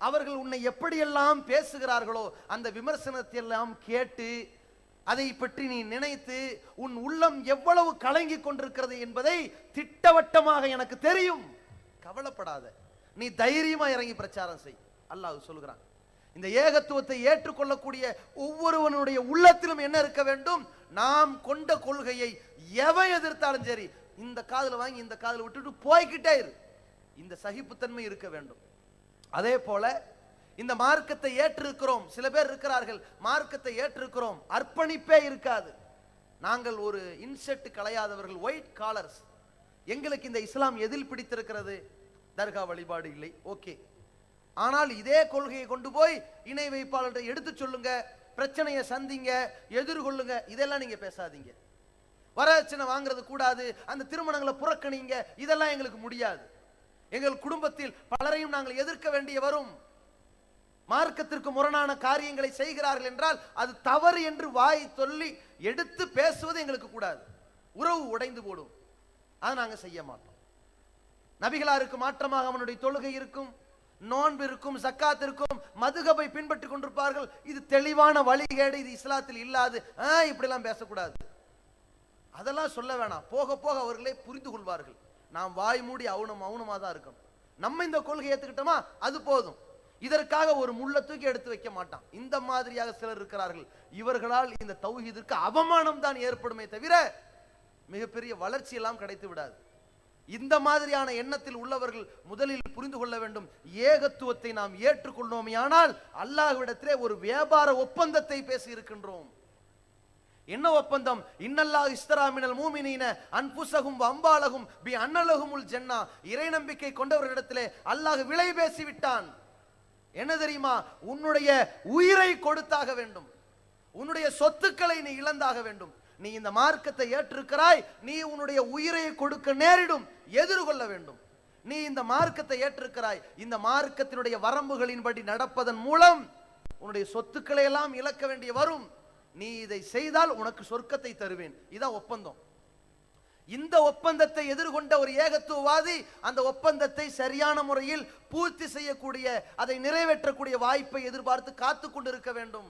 அவர்கள் உன்னை எப்படியெல்லாம் பேசுகிறார்களோ அந்த விமர்சனத்தை எல்லாம் கேட்டு அதை பற்றி நீ நினைத்து உன் உள்ளம் எவ்வளவு கலங்கி கொண்டிருக்கிறது என்பதை திட்டவட்டமாக எனக்கு தெரியும். கவலைப்படாத, நீ தைரியமா இறங்கி பிரச்சாரம் செய். அல்லாஹ் சொல்கிறான். இந்த ஏகத்துவத்தை ஏற்றுக்கொள்ளக்கூடிய ஒவ்வொருவனுடைய உள்ளத்திலும் என்ன இருக்க வேண்டும்? நாம் கொண்ட கொள்கையை எவன் எதிர்த்தாலும் சரி, இந்த காதுல வாங்கி இந்த காதுல விட்டுட்டு போய்கிட்டே இரு. இந்த சகிப்புத்தன்மை இருக்க வேண்டும். அதே போல இந்த மார்க்கத்தை ஏற்றிருக்கிறோம். சில பேர் இருக்கிறார்கள், மார்க்கத்தை ஏற்றிருக்கிறோம், அர்ப்பணிப்பே இருக்காது. நாங்கள் ஒரு இன்செட் களையாதவர்கள், ஒயிட் காலர்ஸ். எங்களுக்கு இந்த இஸ்லாம் எதில் பிடித்திருக்கிறது? தர்கா வழிபாடு இல்லை, ஓகே. ஆனால் இதே கொள்கையை கொண்டு போய் இணை வைப்பாளர்களை எடுத்து சொல்லுங்க, பிரச்சனையை சந்திங்க, எதிர்கொள்ளுங்க, இதெல்லாம் நீங்க பேசாதீங்க. வரதட்சணை வாங்குறது கூடாது, அந்த திருமணங்களை புறக்கணிங்க, இதெல்லாம் எங்களுக்கு முடியாது. எங்கள் குடும்பத்தில் பலரையும் நாங்கள் எதிர்க்க வேண்டிய வரும். மார்க்கத்திற்கு முரணான காரியங்களை செய்கிறார்கள் என்றால் அது தவறு என்று வாய் சொல்லி எடுத்து பேசுவது எங்களுக்கு கூடாது. உறவு உடைந்து போடும். அதை நாங்கள் செய்ய மாட்டோம். நபிகளாருக்கு மாற்றமாக அவனுடைய தொழுகை இருக்கும், நோன்பு இருக்கும், சக்காத் இருக்கும், மதுகபை பின்பற்றி கொண்டிருப்பார்கள். இது தெளிவான வழிகேடு, இது இஸ்லாத்தில் இல்லாது, இப்படிலாம் பேசக்கூடாது. அதெல்லாம் சொல்ல வேணாம். போக போக அவர்களே புரிந்து கொள்வார்கள். நாம் வாய் மூடி மௌனமா தான் இருக்கணும். நம்ம இந்த கொள்கை ஏத்துக்கிட்டோமா அது போதும். இதற்காக ஒரு முள்ள தூக்கி எடுத்து வைக்க மாட்டான். இந்த மாதிரியாக சிலர் இருக்கிறார்கள். இவர்களால் இந்த தௌஹீதிற்கு அவமானம் தான் ஏற்படுமே தவிர மிகப்பெரிய வளர்ச்சி எல்லாம் கிடைத்து விடாது. இந்த மாதிரியான எண்ணத்தில் உள்ளவர்கள் முதலில் புரிந்து கொள்ள வேண்டும், ஏகத்துவத்தை நாம் ஏற்றுக்கொள்வோமையானால் அல்லாஹ்விடத்திலே ஒரு வியாபார ஒப்பந்தத்தை பேசி இருக்கின்றோம். என்ன ஒப்பந்தம்? இன்னல்லாஹ் இஸ்தரா மினல் மூமினீன அன்ஃபுஸஹும் வ அம்வாலஹும் பி அன்னலஹுமுல் ஜன்னah. இறை நம்பிக்கை கொண்டவர்களிடத்திலே அல்லாஹ் விலை பேசி விட்டான். என்ன தெரியுமா? உன்னுடைய உயிரை கொடுத்தாக வேண்டும், உன்னுடைய சொத்துக்களை நீ இழந்தாக வேண்டும். நீ இந்த மார்க்கத்தை ஏற்றிருக்கிறாய், நீ உன்னுடைய உயிரை கொடுக்க நேரிடும், எதிர்கொள்ள வேண்டும். நீ இந்த மார்க்கத்தை ஏற்றிருக்கிறாய், இந்த மார்க்கத்தினுடைய வரம்புகளின்படி நடப்பதன் மூலம் உன்னுடைய சொத்துக்களை எல்லாம் இழக்க வேண்டிய வரும். நீ இதை செய்தால் உனக்கு சொர்க்கத்தை தருவேன். இதான் ஒப்பந்தம். இந்த ஒப்பந்தத்தை எதிர்கொண்ட ஒரு ஏகத்துவவாதி அந்த ஒப்பந்தத்தை சரியான முறையில் பூர்த்தி செய்யக்கூடிய, அதை நிறைவேற்றக்கூடிய வாய்ப்பை எதிர்பார்த்து காத்து கொண்டிருக்க வேண்டும்.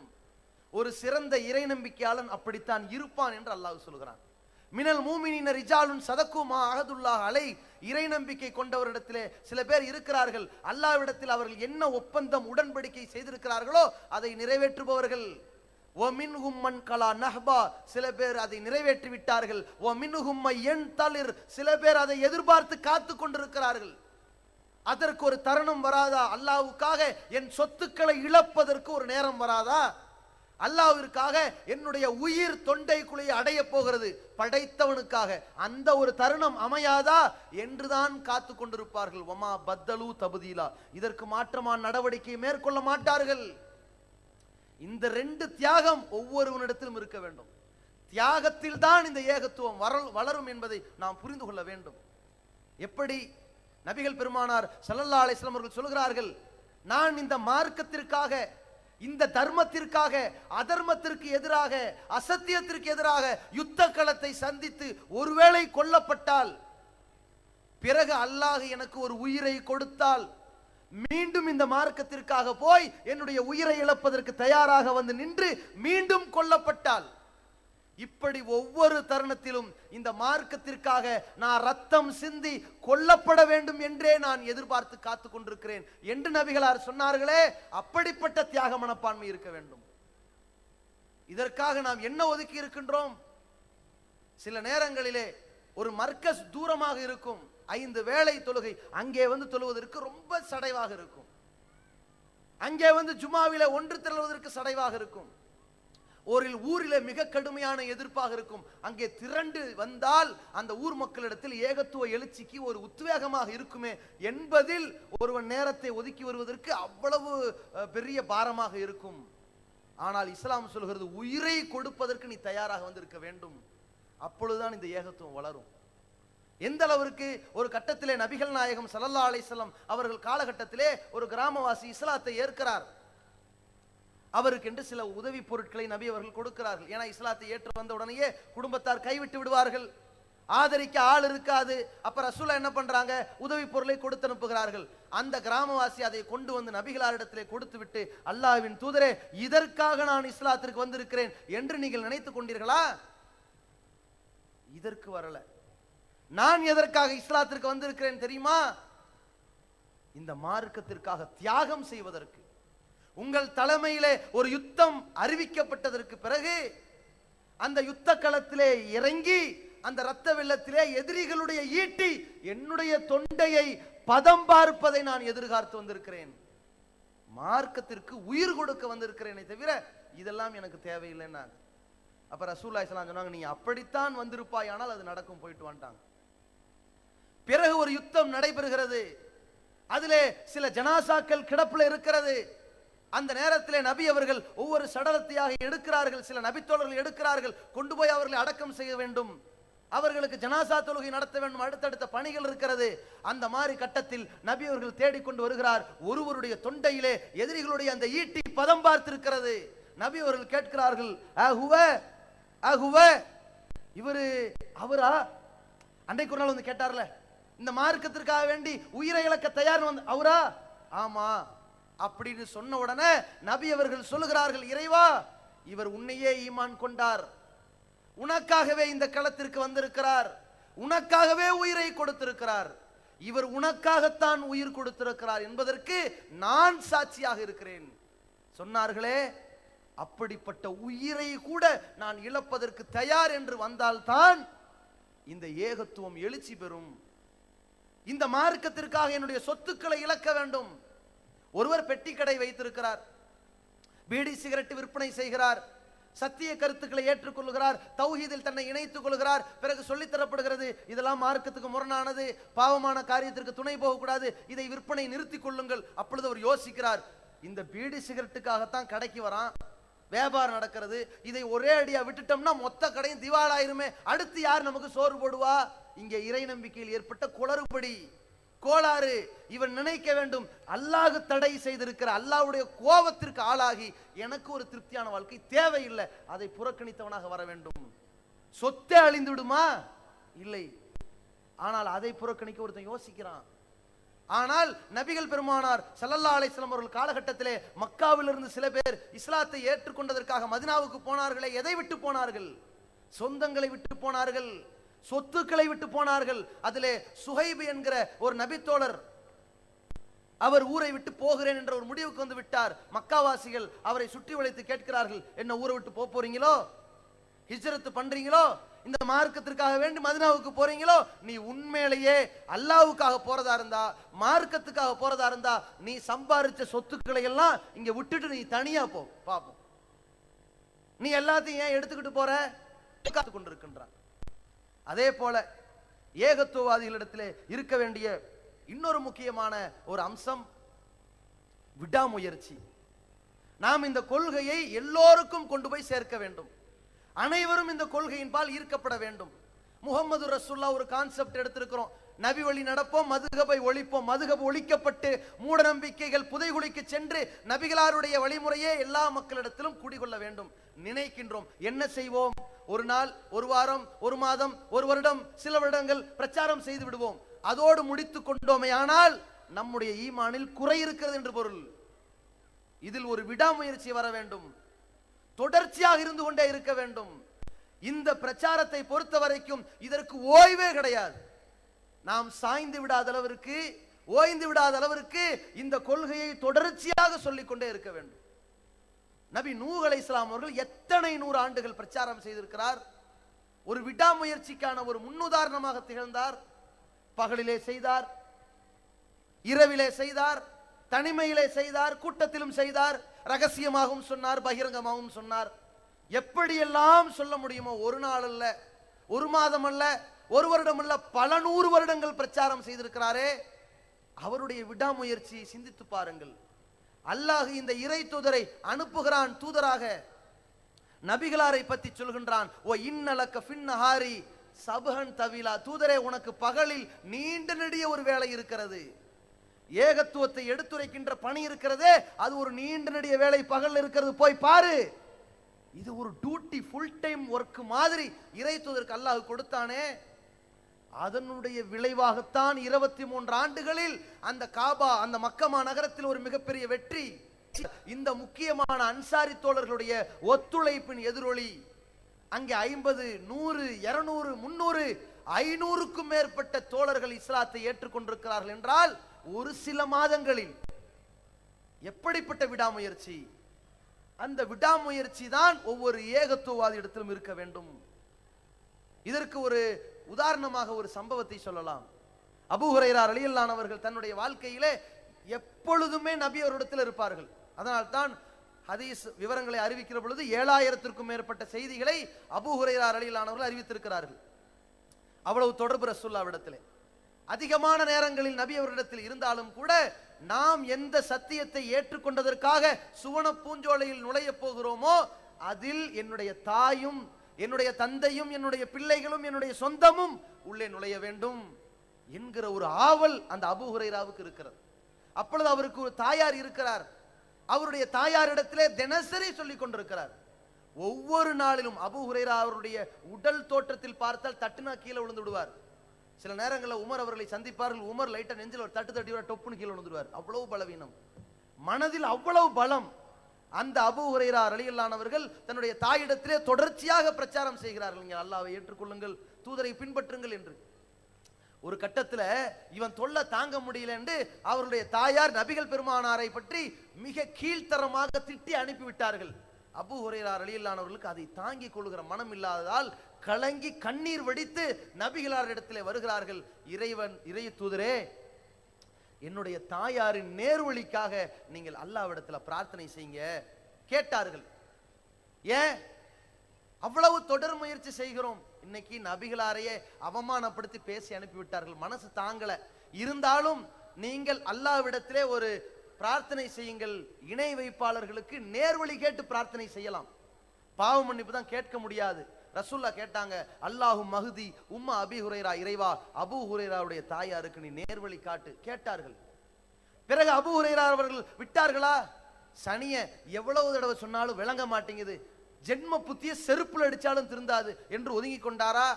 ஒரு சிறந்த இறை நம்பிக்கையாளன் அப்படித்தான் இருப்பான் என்று அல்லாஹ் சொல்கிறான். மினல் மூமினீன ரிஜாலுன் ஸதகு மா அஹதுல்லாஹ் அலை. இறை நம்பிக்கை கொண்டவரிடத்திலே சில பேர் இருக்கிறார்கள், அல்லாஹ்விடத்தில் அவர்கள் என்ன ஒப்பந்தம் உடன்படிக்கை செய்திருக்கிறார்களோ அதை நிறைவேற்றுபவர்கள். وَمِنْهُمْ مَنْ قَلَى نَحْبًا. சில பேர் அதை நிறைவேற்றி விட்டார்கள். وَمِنْهُمْ مَنْ يَنْتَظِرُ. சில பேர் அதை எதிர்பார்த்து காத்து கொண்டிருக்கிறார்கள். அதற்கு ஒரு தருணம் வராதா? அல்லாஹ்வுக்காக என் சொத்துக்களை இழப்பதற்கு ஒரு நேரம் வராதா? அல்லாஹ்விற்காக என்னுடைய உயிர் தொண்டை குழியை அடைய போகிறது, படைத்தவனுக்காக அந்த ஒரு தருணம் அமையாதா என்றுதான் காத்து கொண்டிருப்பார்கள். வமா பத்தலு தபுதீலா. இதற்கு மாற்றமான நடவடிக்கை மேற்கொள்ள மாட்டார்கள். இந்த ரெண்டு தியாகம் ஒவ்வொருவனிடத்திலும் இருக்க வேண்டும். தியாகத்தில் தான் இந்த ஏகத்துவம் வளரும் என்பதை நாம் புரிந்து கொள்ள வேண்டும். எப்படி நபிகள் பெருமானார் ஸல்லல்லாஹு அலைஹி வஸல்லம் அவர்கள் சொல்கிறார்கள், நான் இந்த மார்க்கத்திற்காக, இந்த தர்மத்திற்காக, அதர்மத்திற்கு எதிராக, அசத்தியத்திற்கு எதிராக யுத்த களத்தை சந்தித்து ஒருவேளை கொல்லப்பட்டால், பிறகு அல்லாஹ் எனக்கு ஒரு உயிரை கொடுத்தால், மீண்டும் இந்த மார்க்கத்திற்காக போய் என்னுடைய உயிரை இழப்பதற்கு தயாராக வந்து நின்று மீண்டும் கொல்லப்பட்டால், இப்படி ஒவ்வொரு தருணத்திலும் இந்த மார்க்கத்திற்காக நான் ரத்தம் சிந்தி கொல்லப்பட வேண்டும் என்றே நான் எதிர்பார்த்து காத்து கொண்டிருக்கிறேன் என்று நபிகளார் சொன்னார்களே, அப்படிப்பட்ட தியாக மனப்பான்மை இருக்க வேண்டும். இதற்காக நாம் என்ன ஒதுக்கி இருக்கின்றோம்? சில நேரங்களிலே ஒரு மர்கஸ் தூரமாக இருக்கும், 5 வேளை தொழுகை, அங்கே வந்து தொழுவதற்கு ரொம்ப சடைவாக இருக்கும். அங்கே வந்து ஜுமாவிலே ஒன்று திரளுவதற்கு சடைவாக இருக்கும். ஒரு ஊரிலே மிக கடுமையான எதிர்ப்பாக இருக்கும். அங்கே திரண்டு வந்தால் அந்த ஊர் மக்களிடத்தில் ஏகத்துவ எழுச்சிக்கு ஒரு உத்வேகமாக இருக்குமே என்பதில் ஒருவன் நேரத்தை ஒதுக்கி வருவதற்கு அவ்வளவு பெரிய பாரமாக இருக்கும். ஆனால் இஸ்லாம் சொல்கிறது, உயிரை கொடுப்பதற்கு நீ தயாராக வந்திருக்க வேண்டும். அப்பொழுதுதான் இந்த ஏகத்துவம் வளரும். எந்த அளவிற்கு ஒரு கட்டத்திலே நபிகள் நாயகம் ஸல்லல்லாஹு அலைஹி வஸல்லம் அவர்கள் காலகட்டத்திலே ஒரு கிராமவாசி இஸ்லாத்தை ஏற்கிறார். அவருக்கு என்று சில உதவி பொருட்களை நபி அவர்கள் கொடுக்கிறார்கள். ஏன்னா இஸ்லாத்தை ஏற்று வந்த உடனேயே குடும்பத்தார் கைவிட்டு விடுவார்கள், ஆதரிக்க ஆள் இருக்காது. அப்ப ரசூலா என்ன பண்றாங்க, உதவி பொருளை கொடுத்து அனுப்புகிறார்கள். அந்த கிராமவாசி அதை கொண்டு வந்து நபிகளாரிடத்திலே கொடுத்து விட்டு, அல்லாஹ்வின் தூதரே, இதற்காக நான் இஸ்லாத்திற்கு வந்திருக்கிறேன் என்று நீங்கள் நினைத்துக் கொண்டீர்களா? இதற்கு வரல. நான் எதற்காக இஸ்லாத்திற்கு வந்திருக்கிறேன் தெரியுமா? இந்த மார்க்கத்திற்காக தியாகம் செய்வதற்கு. உங்கள் தலைமையிலே ஒரு யுத்தம் அறிவிக்கப்பட்டதற்கு பிறகு அந்த யுத்த களத்திலே இறங்கி அந்த இரத்த வெள்ளத்திலே எதிரிகளுடைய ஈட்டி என்னுடைய தொண்டையை பதம் பார்ப்பதை நான் எதிர்பார்த்து வந்திருக்கிறேன். மார்க்கத்திற்கு உயிர் கொடுக்க வந்திருக்கிறேனே தவிர இதெல்லாம் எனக்கு தேவையில்லைன்னா. அப்ப ரசூலுல்லாஹி ஸல்லல்லாஹு அலைஹி வஸல்லம் சொன்னாங்க, நீ அப்படித்தான் வந்திருப்பாய், ஆனால் அது நடக்கும், போயிட்டு வந்துட்டாங்க. பிறகு ஒரு யுத்தம் நடைபெறுகிறது. அதிலே சில ஜனாசாக்கள் கிடப்பில் இருக்கிறது. அந்த நேரத்திலே நபி அவர்கள் ஒவ்வொரு சடலத்தையாக எடுக்கிறார்கள். சில நபித்தோழர்கள் எடுக்கிறார்கள், கொண்டு போய் அவர்களை அடக்கம் செய்ய வேண்டும், அவர்களுக்கு ஜனாசா தொழுகை நடத்த வேண்டும், அடுத்தடுத்த பணிகள் இருக்கிறது. அந்த மாதிரி கட்டத்தில் நபி அவர்கள் தேடிக்கொண்டு வருகிறார். ஒருவருடைய தொண்டையிலே எதிரிகளுடைய அந்த ஈட்டி பதம் பார்த்திருக்கிறது. நபி அவர்கள் கேட்கிறார்கள், இவரு அவரா? அன்றைக்கு ஒரு நாள் வந்து கேட்டார்ல, இந்த மார்க்கத்திற்காக வேண்டி உயிரை இழக்க தயார் வந்து அவரா? ஆமா அப்படின்னு சொன்ன உடனே நபி அவர்கள் சொல்லுகிறார்கள், இறைவா, இவர் உன்னையே ஈமான் கொண்டார், உனக்காகவே இந்த களத்திற்கு வந்திருக்கிறார், உனக்காகவே உயிரை கொடுத்திருக்கிறார், இவர் உனக்காகத்தான் உயிர் கொடுத்திருக்கிறார் என்பதற்கு நான் சாட்சியாக இருக்கிறேன் சொன்னார்களே. அப்படிப்பட்ட உயிரை கூட நான் இழப்பதற்கு தயார் என்று வந்தால்தான் இந்த ஏகத்துவம் எழுச்சி பெறும். இந்த மார்க்கத்திற்காக என்னுடைய சொத்துக்களை இழக்க வேண்டும். ஒருவர் பெட்டி கடை வைத்திருக்கிறார், பீடி சிகரெட் விற்பனை செய்கிறார், சத்திய கருத்துக்களை ஏற்றுக்கொள்கிறார், தௌஹீதில் தன்னை இணைத்துக் கொள்கிறார். பிறகு சொல்லித் தரப்படுகிறது, இதெல்லாம் மார்க்கத்துக்கு முரணானது, பாவமான காரியத்திற்கு துணை போகக்கூடாது, இதை விற்பனை நிறுத்திக் கொள்ளுங்கள். அப்பொழுது அவர் யோசிக்கிறார், இந்த பீடி சிகரெட்டுக்காகத்தான் கடைக்கு வரான், வியாபாரம் நடக்கிறது, இதை ஒரே அடியா விட்டுட்டோம்னா மொத்த கடையும் திவாலாயிருமே, அடுத்து யார் நமக்கு சோறு போடுவா? இங்கே இறை நம்பிக்கையில் ஏற்பட்ட குளறுபடி, கோளாறு. இவன் நினைக்க வேண்டும், அல்லாஹ் தடை செய்திருக்கிற அல்லாஹ்வுடைய கோபத்திற்கு ஆளாகி எனக்கு ஒரு திருப்தியான வாழ்க்கை தேவையில்லை, அதை புறக்கணித்தவனாக வர வேண்டும். சொத்தை அழிந்து விடுமா? இல்லை. ஆனால் அதை புறக்கணிக்க ஒருத்தன் யோசிக்கிறான். ஆனால் நபிகள் பெருமானார் ஸல்லல்லாஹு அலைஹி வஸல்லம் அவர்கள் காலகட்டத்திலே மக்காவிலிருந்து சில பேர் இஸ்லாத்தை ஏற்றுக்கொண்டதற்காக மதீனாவுக்கு போனார்களே, எதை விட்டு போனார்கள்? சொந்தங்களை விட்டு போனார்கள், சொத்துக்களை விட்டு போனார்கள். அதிலே சுஹைப் என்கிற ஒரு நபித்தோழர், அவர் ஊரை விட்டு போகிறேன் என்ற ஒரு முடிவுக்கு வந்து விட்டார். மக்காவாசிகள் அவரை சுற்றி வளைத்து கேட்கிறார்கள், என்ன ஊரை விட்டு போறீங்களோ, ஹிஜ்ரத் பண்றீங்களோ, இந்த மார்க்கத்திற்காக வேண்டி மதீனாவுக்கு போறீங்களோ, நீ உண்மையிலேயே அல்லாஹ்வுக்காக போறதா இருந்தா, மார்க்கத்துக்காக போறதா இருந்தா, நீ சம்பாரிச்ச சொத்துக்களை எல்லாம் இங்க விட்டுட்டு நீ தனியா போ, பாப்போம். நீ எல்லாத்தையும் ஏன் எடுத்துக்கிட்டு போற? காத்து கொண்டிருக்கின்றான். அதே போல ஏகத்துவவாதிகளிடத்திலே இருக்க வேண்டிய இன்னொரு முக்கியமான ஒரு அம்சம் விடாமுயற்சி. நாம் இந்த கொள்கையை எல்லோருக்கும் கொண்டு போய் சேர்க்க வேண்டும், அனைவரும் இந்த கொள்கையின் பால் ஈர்க்கப்பட வேண்டும். முஹம்மது ரசூலுல்லாஹ் ஒரு கான்செப்ட் எடுத்திருக்கிறோம், நபி வழி நடப்போம், மதுகபை ஒழிப்போம். மதுகப் ஒழிக்கப்பட்டு மூட நம்பிக்கைகள் புதைகுழிக்கு சென்று நபிகளாருடைய வழிமுறையே எல்லா மக்களிடத்திலும் குடிகொள்ள வேண்டும் நினைக்கின்றோம். என்ன செய்வோம்? ஒரு நாள், ஒரு வாரம், ஒரு மாதம், ஒரு வருடம், சில வருடங்கள் பிரச்சாரம் செய்து விடுவோம். அதோடு முடித்துக் கொண்டோமே ஆனால் நம்முடைய ஈமானில் குறை இருக்கிறது என்று பொருள். இதில் ஒரு விடாமுயற்சி வர வேண்டும், தொடர்ச்சியாக இருந்து கொண்டே இருக்க வேண்டும். இந்த பிரச்சாரத்தை பொறுத்த வரைக்கும் இதற்கு ஓய்வே கிடையாது. நாம் சாய்ந்து விடாத அளவிற்கு, ஓய்ந்து விடாத அளவிற்கு இந்த கொள்கையை தொடர்ச்சியாக சொல்லிக் கொண்டே இருக்க வேண்டும். நபி நூஹ் அலைஹிஸ்ஸலாம் அவர்கள் எத்தனை 100 ஆண்டுகள் பிரச்சாரம் செய்திருக்கிறார். ஒரு விடாமுயற்சிக்கான ஒரு முன்னுதாரணமாக திகழ்ந்தார். பகலிலே செய்தார், இரவிலே செய்தார், தனிமையிலே செய்தார், கூட்டத்திலும் செய்தார், ரகசியமாகவும் சொன்னார், பகிரங்கமாகவும் சொன்னார். எப்படியெல்லாம் சொல்ல முடியுமோ, ஒரு நாள் அல்ல, ஒரு மாதம் அல்ல, ஒரு வருடம் அல்ல, பல 100 வருடங்கள் பிரச்சாரம் செய்திருக்கிறாரே. அவருடைய விடாமுயற்சி சிந்தித்து பாருங்கள். அல்லாஹ் இந்த இறை தூதரை அனுப்புகிறான், தூதராக நபிகளாரை பற்றி சொல்கின்றான். ஓ இன்னலக ஃபின்னஹாரி சபஹன் தவிலா, தூதரே உனக்கு பகலில் நீண்ட நெடிய ஒரு வேலை இருக்கிறது. ஏகத்துவத்தை எடுத்துரைக்கின்ற பணி இருக்கிறதே, அது ஒரு நீண்ட நெடிய வேலை பகல் இருக்கிறது, போய் பாரு. இது ஒரு டியூட்டி, ஃபுல் டைம் ஒர்க் மாதிரி இறை தூதருக்கு அல்லாஹ் கொடுத்தானே. அதனுடைய விளைவாகத்தான் 23 ஆண்டுகளில் அந்த காபா, அந்த மக்கமா நகரத்தில் ஒரு மிகப்பெரிய வெற்றி. இந்த முக்கியமான அன்சாரி தோழர்களுடைய ஒத்துழைப்பின் எதிரொலி. அங்கே 50, 100, 200, 300, 500க்கும் மேற்பட்ட தோழர்கள் இஸ்லாத்தை ஏற்றுக்கொண்டிருக்கிறார்கள் என்றால் ஒரு சில மாதங்களில் எப்படிப்பட்ட விடாமுயற்சி! அந்த விடாமுயற்சி தான் ஒவ்வொரு ஏகத்துவவாதி இடத்திலும் இருக்க வேண்டும். இதற்கு ஒரு உதாரணமாக ஒரு சம்பவத்தை சொல்லலாம். அபூ ஹுரைரா ரலியல்லாஹு அன்ஹு அவர்கள் தன்னுடைய வாழ்க்கையிலே எப்பொழுதுமே நபி அவரிடத்தில் இருப்பார்கள். அதனால்தான் ஹதீஸ் விவரங்களை அறிவிக்கிற பொழுது 7000த்திற்கும் மேற்பட்ட செய்திகளை அபூ ஹுரைரா ரலியல்லாஹு அன்ஹு அவர்கள் அறிவித்திருக்கிறார்கள். அவ்வளவு தொடர்பு ரசூலுல்லாஹ்விடத்திலே. அதிகமான நேரங்களில் நபி அவரிடத்தில் இருந்தாலும் கூட நாம் எந்த சத்தியத்தை ஏற்றுக்கொண்டதற்காக சுவன பூஞ்சோலையில் நுழைய போகிறோமோ அதில் என்னுடைய தாயும், என்னுடைய தந்தையும், என்னுடைய பிள்ளைகளும், என்னுடைய சொந்தமும் உள்ளே நுழைய வேண்டும் என்கிற ஒரு ஆவல் அந்த அபூ ஹுரைராவுக்கு இருக்கிறது. அப்பொழுது அவருக்கு ஒரு தாயார் இருக்கிறார். அவருடைய தாயாரிடத்திலே தினசரி சொல்லிக் கொண்டிருக்கிறார். ஒவ்வொரு நாளிலும் அபூ ஹுரைரா அவருடைய உடல் தோற்றத்தில் பார்த்தால் தட்டுனா கீழே விழுந்து விடுவார். சில நேரங்களில் உமர் அவர்களை சந்திப்பார்கள். உமர் லைட்டா நெஞ்சில் ஒரு தட்டு தட்டி டொப்புன்னு கீழே விழுந்துடுவார். அவ்வளவு பலவீனம், மனதில் அவ்வளவு பலம். அந்த அபூ ஹுரைரா ரலியல்லாஹு அன்ஹு அவர்கள் தன்னுடைய தாயிடத்திலே தொடர்ச்சியாக பிரச்சாரம் செய்கிறார்கள், நீங்கள் அல்லாஹ்வை ஏற்றுக்கொள்ளுங்கள், தூதரை பின்பற்றுங்கள் என்று. ஒரு கட்டத்தில் இவன் தொல்லை தாங்க முடியல என்று அவருடைய தாயார் நபிகள் பெருமானாரை பற்றி மிக கீழ்த்தரமாக திட்டி அனுப்பிவிட்டார்கள். அபூ ஹுரைரா ரலியல்லாஹு அன்ஹு அவர்களுக்கு அதை தாங்கிக் கொள்கிற மனம் இல்லாததால் கலங்கி கண்ணீர் வடித்து நபிகளாரிடத்திலே வருகிறார்கள். இறை தூதரே, என்னுடைய தாயாரின் நேர்வழிக்காக நீங்கள் அல்லாஹ்விடத்துல பிரார்த்தனை செய்யுங்க கேட்டார்கள். ஏன் அவ்வளவு தொடர் முயற்சி செய்கிறோம்? இன்னைக்கு நபிகளாரையே அவமானப்படுத்தி பேசி அனுப்பிவிட்டார்கள், மனசு தாங்கல. இருந்தாலும் நீங்கள் அல்லாஹ்விடத்திலே ஒரு பிரார்த்தனை செய்யுங்கள். இணை வைப்பாளர்களுக்கு நேர்வழி கேட்டு பிரார்த்தனை செய்யலாம், பாவ மன்னிப்பு தான் கேட்க முடியாது. ரசூல்லா கேட்டாங்க, அல்லாஹு மஹதி உம்மா அபீ ஹுரைரா, இறைவா அபூ ஹுரைராவுடைய தாயாருக்கு நீ நேர்வழி காட்டு கேட்டார்கள். பிறகு அபூ ஹுரைரா அவர்கள் விட்டார்களா? சனிய எவ்வளவு தடவை சொன்னாலும் விளங்க மாட்டேங்குது, ஜென்ம புத்திய செருப்புல அடிச்சாலும் திருந்தாது என்று ஒதுங்கி கொண்டாரா?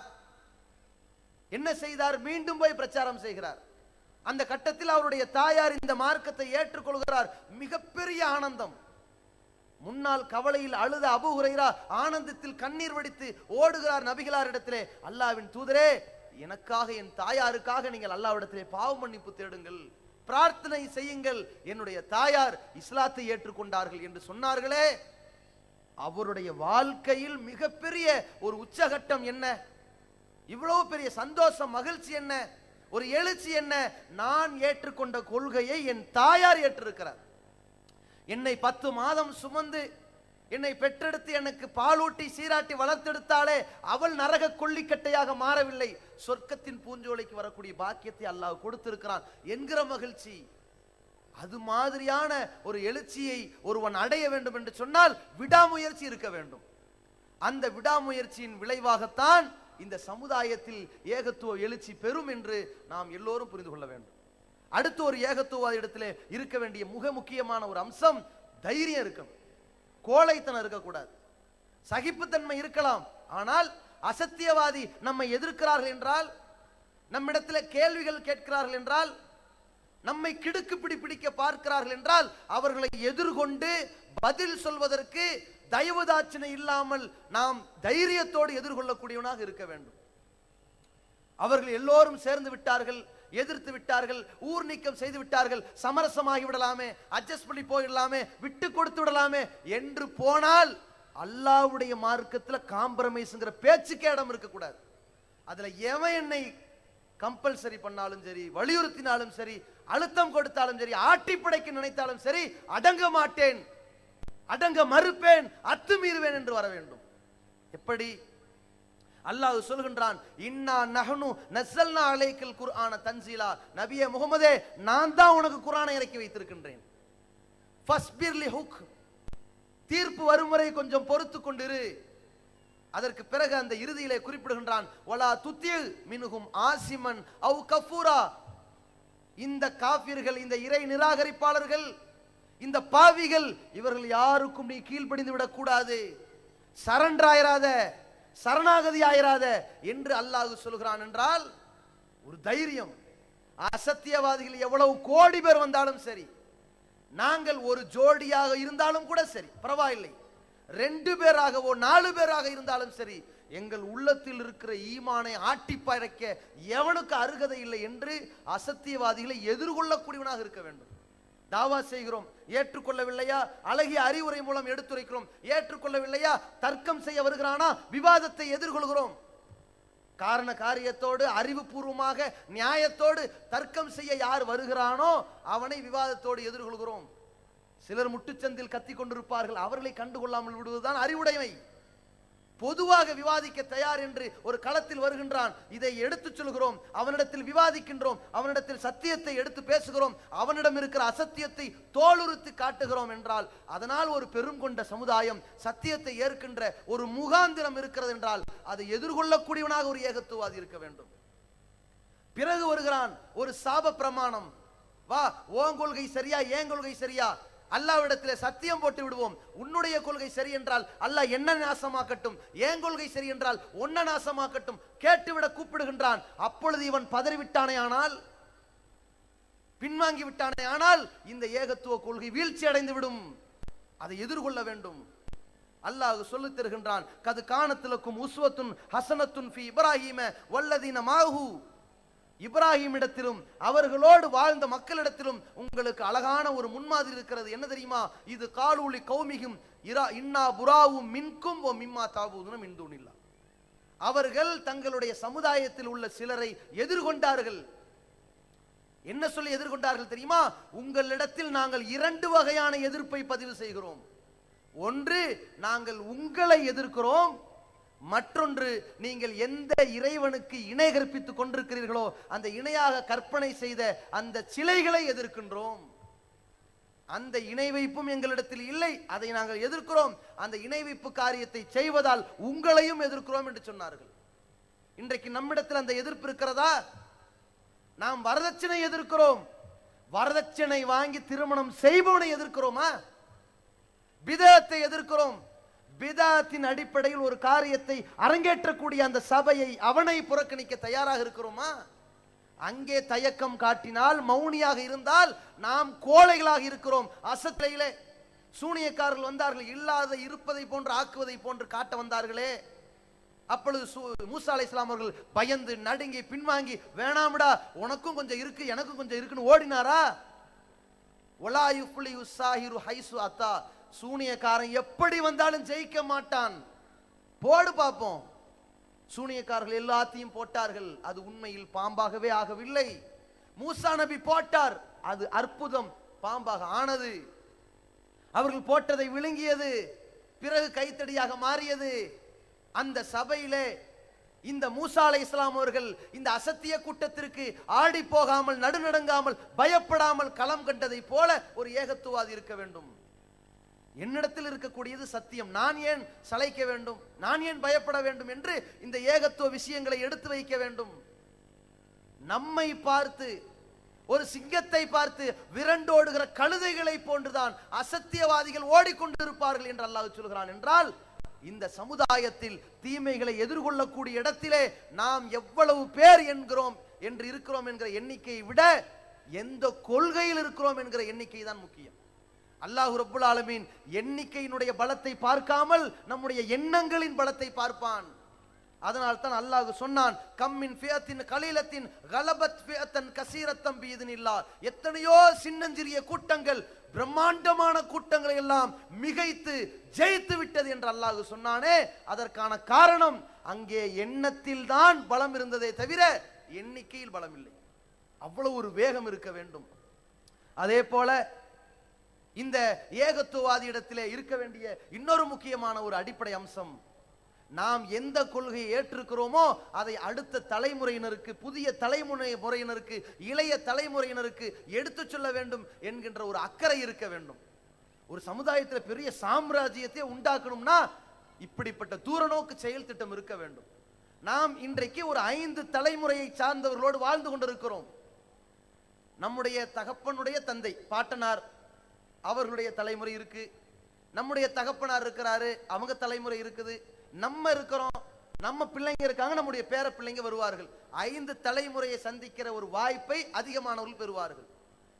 என்ன செய்தார்? மீண்டும் போய் பிரச்சாரம் செய்கிறார். அந்த கட்டத்தில் அவருடைய தாயார் இந்த மார்க்கத்தை ஏற்றுக்கொள்கிறார். மிகப்பெரிய ஆனந்தம். முன்னால் கவலையில் அழுத அபூ ஹுரைரா ஆனந்தத்தில் கண்ணீர் வடித்து ஓடுகிறார் நபிகளாரிடத்திலே. அல்லாஹ்வின் தூதரே, எனக்காக, என் தாயாருக்காக நீங்கள் அல்லாஹ்விடத்திலே பாவ மன்னிப்பு தேடுங்கள், பிரார்த்தனை செய்யுங்கள். என்னுடைய தாயார் இஸ்லாத்தை ஏற்றுக்கொண்டார்கள் என்று சொன்னார்களே, அவருடைய வாழ்க்கையில் மிகப்பெரிய ஒரு உச்சகட்டம் என்ன, இவ்வளவு பெரிய சந்தோஷம், மகிழ்ச்சி என்ன, ஒரு எழுச்சி என்ன? நான் ஏற்றுக்கொண்ட கொள்கையை என் தாயார் ஏற்றிருக்கிறார். என்னை 10 மாதம் சுமந்து என்னை பெற்றெடுத்து எனக்கு பாலூட்டி சீராட்டி வளர்த்தெடுத்தாலே அவள் நரக கொள்ளிக்கட்டையாக மாறவில்லை, சொர்க்கத்தின் பூஞ்சோலைக்கு வரக்கூடிய பாக்கியத்தை அல்லாஹ் கொடுத்திருக்கிறான் என்கிற மகிழ்ச்சி. அது மாதிரியான ஒரு எழுச்சியை ஒருவன் அடைய வேண்டும் என்று சொன்னால் விடாமுயற்சி இருக்க வேண்டும். அந்த விடாமுயற்சியின் விளைவாகத்தான் இந்த சமுதாயத்தில் ஏகத்துவ எழுச்சி பெறும் என்று நாம் எல்லோரும் புரிந்து கொள்ள வேண்டும். அடுத்து ஒரு ஏகத்துவ இடத்திலே இருக்க வேண்டிய மிக முக்கியமான ஒரு அம்சம் தைரியம் இருக்கணும். கோழைத்தனம் இருக்கக்கூடாது. சகிப்புத்தன்மை இருக்கலாம், ஆனால் அசத்தியவாதி நம்மை எதிர்க்கிறார்கள் என்றால், நம்மிடத்தில் கேள்விகள் கேட்கிறார்கள் என்றால், நம்மை கிடுக்கு பிடிக்க பார்க்கிறார்கள் என்றால் அவர்களை எதிர்கொண்டு பதில் சொல்வதற்கு தயவுதாட்சணை இல்லாமல் நாம் தைரியத்தோடு எதிர்கொள்ளக்கூடியவனாக இருக்க வேண்டும். அவர்கள் எல்லோரும் சேர்ந்து விட்டார்கள், எதிர்த்து விட்டார்கள், ஊர் நீக்கம் செய்து விட்டார்கள், சமரசமாகி விடலாமே, அட்ஜஸ்ட் பண்ணி போயிடலாமே, விட்டு கொடுத்து விடலாமே என்று போனால் அல்லாஹ்வுடைய மார்க்கத்தில் காம்ப்ரமைஸ்ங்கிற பேச்சுக்கே இடம் இருக்கக்கூடாது. அதுல எவன் என்னை கம்பல்சரி பண்ணாலும் சரி, வலியுறுத்தினாலும் சரி, அழுத்தம் கொடுத்தாலும் சரி, ஆட்டி படைக்க நினைத்தாலும் சரி, அடங்க மாட்டேன், அடங்க மறுப்பேன், அத்துமீறுவேன் என்று வர வேண்டும். எப்படி? அல்லாஹ் சொல்கின்றான், இன்னா நஹ்னு நஸல்னா அலைக்கல் குர்ஆன தன்சீலா, நபியே முஹம்மதே, நான் தான் உனக்கு குர்ஆனை இறக்கி வைத்திருக்கின்றேன். ஃபஸ்பிர் லி ஹுக்ம், தீர்ப்பு வரும் வரை கொஞ்சம் பொறுத்து கொண்டிரு. அதற்கு பிறகு அந்த இறுதியிலே குறிப்பிடுகின்றான், வலா துத்தில் மின்ஹும் ஆசிமன் அவ் கஃபூரா. இந்த காபிர்கள், இந்த இறை நிராகரிப்பாளர்கள், இந்த பாவிகள், இவர்கள் யாருக்கும் நீ கீழ்ப்படிந்து விடக்கூடாது, சரண்டர் ஆயிராத, சரணாகதி ஆயிராத என்று அல்லாஹ் சொல்கிறான். என்றால் ஒரு தைரியம். அசத்தியவாதிகள் எவ்வளவு கோடி பேர் வந்தாலும் சரி, நாங்கள் ஒரு ஜோடியாக இருந்தாலும் கூட சரி, பரவாயில்லை, 2 பேராகவோ 4 பேராக இருந்தாலும் சரி, எங்கள் உள்ளத்தில் இருக்கிற ஈமானை ஆட்டி படைக்க எவனுக்கு அருகதை இல்லை என்று அசத்தியவாதிகளை எதிர்கொள்ளக்கூடியவனாக இருக்க வேண்டும். தாவா செய்கிறோம், ஏற்றுக்கொள்ளவில்லையா? அழகிய அறிவுரை மூலம் எடுத்துரைக்கிறோம், ஏற்றுக்கொள்ளவில்லையா? தர்க்கம் செய்ய வருகிறானா? விவாதத்தை எதிர்கொள்கிறோம். காரண காரியத்தோடு, அறிவுபூர்வமாக, நியாயத்தோடு தர்க்கம் செய்ய யார் வருகிறானோ அவனை விவாதத்தோடு எதிர்கொள்கிறோம். சிலர் முட்டுச்சந்தில் கத்திக் கொண்டிருப்பார்கள், அவர்களை கண்டுகொள்ளாமல் விடுவதுதான் அறிவுடைமை. பொதுவாக விவாதிக்க தயார் என்று ஒரு களத்தில் வருகின்றான், இதை எடுத்துச் சொல்கிறோம், அவனிடத்தில் விவாதிக்கின்றோம், அவனிடத்தில் சத்தியத்தை எடுத்து பேசுகிறோம், அவனிடம் இருக்கிற அசத்தியத்தை தோலுறுத்தி காட்டுகிறோம் என்றால், அதனால் ஒரு பெரும் கொண்ட சமுதாயம் சத்தியத்தை ஏற்கின்ற ஒரு முகாந்திரம் இருக்கிறது என்றால், அதை எதிர்கொள்ளக்கூடியவனாக ஒரு ஏகத்துவாதி இருக்க வேண்டும். பிறகு வருகிறான் ஒரு சாப பிரமாணம், வா, ஓன் கொள்கை சரியா, ஏன் கொள்கை சரியா, அல்லாஹ்விடத்தில் சத்தியம் போட்டு விடுவோம், உன்னுடைய கொள்கை சரி என்றால் அல்லாஹ் என்ன நாசமாக்கட்டும், ஏன் கொள்கை சரி என்றால் ஒன்ன நாசமாக்கட்டும், கேட்டுவிட கூப்பிடுகின்றான். அப்பொழுது இவன் பதறிவிட்டானே ஆனால், பின்வாங்கி விட்டானே ஆனால், இந்த ஏகத்துவ கொள்கை வீழ்ச்சி அடைந்து விடும். அதை எதிர்கொள்ள வேண்டும். அல்லாஹ் சொல்லித் தருகின்றான், கது கானத்திலக்கும் உஸ்வத்துன் ஹசனத்துன் ஃபி இப்ராஹீம வல்லதீன மாஹு. இப்ராஹிம் இடத்திலும் அவர்களோடு வாழ்ந்த மக்களிடத்திலும் உங்களுக்கு அழகான ஒரு முன்மாதிரி இருக்கிறது. என்ன தெரியுமா? இது காலூலி கௌமிகும் இன்னா புராவும் மின்கும் ஓ மிம்மா தாபூதுன மின் தூனில்லா. அவர்கள் தங்களுடைய சமுதாயத்தில் உள்ள சிலரை எதிர்கொண்டார்கள். என்ன சொல்லி எதிர்கொண்டார்கள் தெரியுமா? உங்களிடத்தில் நாங்கள் 2 வகையான எதிர்ப்பை பதிவு செய்கிறோம். ஒன்று, நாங்கள் உங்களை எதிர்க்கிறோம், மற்றொன்று, நீங்கள் எந்த இறைவனுக்கு இணை கற்பித்துக் கொண்டிருக்கிறீர்களோ அந்த இணையாக கற்பனை செய்த அந்த சிலைகளை எதிர்க்கின்றோம். அந்த இணை வைப்பும் எங்களிடத்தில் இல்லை, அதை நாங்கள் எதிர்க்கிறோம். அந்த இணை வைப்பு காரியத்தை செய்வதால் உங்களையும் எதிர்க்கிறோம் என்று சொன்னார்கள். இன்றைக்கு நம்மிடத்தில் அந்த எதிர்ப்பு இருக்கிறதா? நாம் வரதட்சணை எதிர்க்கிறோம். வரதட்சணை வாங்கி திருமணம் செய்பவனை எதிர்க்கிறோமா? பிதத்தை எதிர்க்கிறோம். பிதாத்தின் அடிப்படையில் ஒரு காரியத்தை அரங்கேற்றக்கூடிய அந்த சபையை, அவனை புறக்கணிக்க தயாராக இருக்கிறோமா? அங்கே தயக்கம் காட்டினால், மௌனியாக இருந்தால் நாம் கோழைகளாக இருக்கிறோம். அசத்திலே சூனியக்காரர்கள் வந்தார்கள், இல்லாத இருப்பதை போன்று ஆக்குவதை போன்று காட்ட வந்தார்களே. அப்பொழுது மூசா அலைஹிஸ்ஸலாம் அவர்கள் பயந்து நடுங்கி பின்வாங்கி, வேணாம்டா, உனக்கும் கொஞ்சம் இருக்கு எனக்கும் கொஞ்சம் இருக்குன்னு ஓடினாரா? வலா யுஃப்லிஹு ஸாஹிரு ஹைசு அத்தா. சூனியக்காரன் எப்படி வந்தாலும் ஜெயிக்க மாட்டான், போடு பார்ப்போம். சூனியக்காரர்கள் எல்லாத்தையும் போட்டார்கள், அது உண்மையில் பாம்பாகவே ஆகவில்லை. மூசா நபி போட்டார், அது அற்புதம், பாம்பாக ஆனது. அவர்கள் போட்டதை விழுங்கியது, பிறகு கைத்தடியாக மாறியது. அந்த சபையிலே இந்த மூசா அலைஹிஸ்ஸலாம் அவர்கள் இந்த அசத்திய கூட்டத்திற்கு ஆடி போகாமல், நடுநடுங்காமல், பயப்படாமல் களம் கண்டதை போல ஒரு ஏகத்துவாதி இருக்க வேண்டும். என்னிடத்தில் இருக்கக்கூடியது சத்தியம், நான் ஏன் சளைக்க வேண்டும், நான் ஏன் பயப்பட வேண்டும் என்று இந்த ஏகத்துவ விஷயங்களை எடுத்து வைக்க வேண்டும். நம்மை பார்த்து, ஒரு சிங்கத்தை பார்த்து விரண்டோடுகிற கழுதைகளை போன்றுதான் அசத்தியவாதிகள் ஓடிக்கொண்டிருப்பார்கள் என்று அல்லாஹ் சொல்கிறான். என்றால் இந்த சமுதாயத்தில் தீமைகளை எதிர்கொள்ளக்கூடிய இடத்திலே நாம் எவ்வளவு பேர் என்று இருக்கிறோம் என்கிற எண்ணிக்கையை விட எந்த கொள்கையில் இருக்கிறோம் என்கிற எண்ணிக்கை தான் முக்கியம். அல்லாஹ் ரப்புல் ஆலமீன் எண்ணிக்கையினுடைய பலத்தை பார்க்காமல் நம்முடைய எண்ணங்களின் பலத்தை பார்ப்பான். அதனால் தான் அல்லாஹ் சொன்னான், கம்மின் ஃபியத்தின் கலீலத்தின் கலபத் ஃபியத்தன் கஸீரத்தம் பிஇذنில்லாஹ். எத்தனையோ சின்னஞ்சிறிய கூட்டங்கள் பிரம்மாண்டமான கூட்டங்களை எல்லாம் மிகைத்து ஜெயித்து விட்டது என்று அல்லாஹ் சொன்னானே, அதற்கான காரணம் அங்கே எண்ணத்தில் தான் பலம் இருந்ததே தவிர எண்ணிக்கையில் பலம் இல்லை. அவ்வளவு ஒரு வேகம் இருக்க வேண்டும். அதே போல இந்த ஏகத்துவாதி இடத்திலே இருக்க வேண்டிய இன்னொரு முக்கியமான ஒரு அடிப்படை அம்சம், நாம் எந்த கொள்கையை ஏற்றிருக்கிறோமோ அதை அடுத்த தலைமுறையினருக்கு, புதிய தலைமுறையினருக்கு, இளைய தலைமுறையினருக்கு எடுத்து சொல்ல வேண்டும் என்கின்ற ஒரு அக்கறை இருக்க வேண்டும். ஒரு சமுதாயத்தில் பெரிய சாம்ராஜ்யத்தை உண்டாக்கணும்னா இப்படிப்பட்ட தூரநோக்கு செயல் திட்டம் இருக்க வேண்டும். நாம் இன்றைக்கு ஒரு 5 தலைமுறையை சார்ந்தவர்களோடு வாழ்ந்து கொண்டிருக்கிறோம். நம்முடைய தகப்பனுடைய தந்தை பாட்டனார் அவர்களுடைய தலைமுறை இருக்கு, நம்முடைய தகப்பனார் இருக்கிறாரு, அவங்க தலைமுறை இருக்குது, நம்ம இருக்கிறோம், நம்ம பிள்ளைங்க இருக்காங்க, நம்முடைய பேர பிள்ளைங்க வருவார்கள். 5 தலைமுறையை சந்திக்கிற ஒரு வாய்ப்பை அதிகமானவர்கள் பெறுவார்கள்.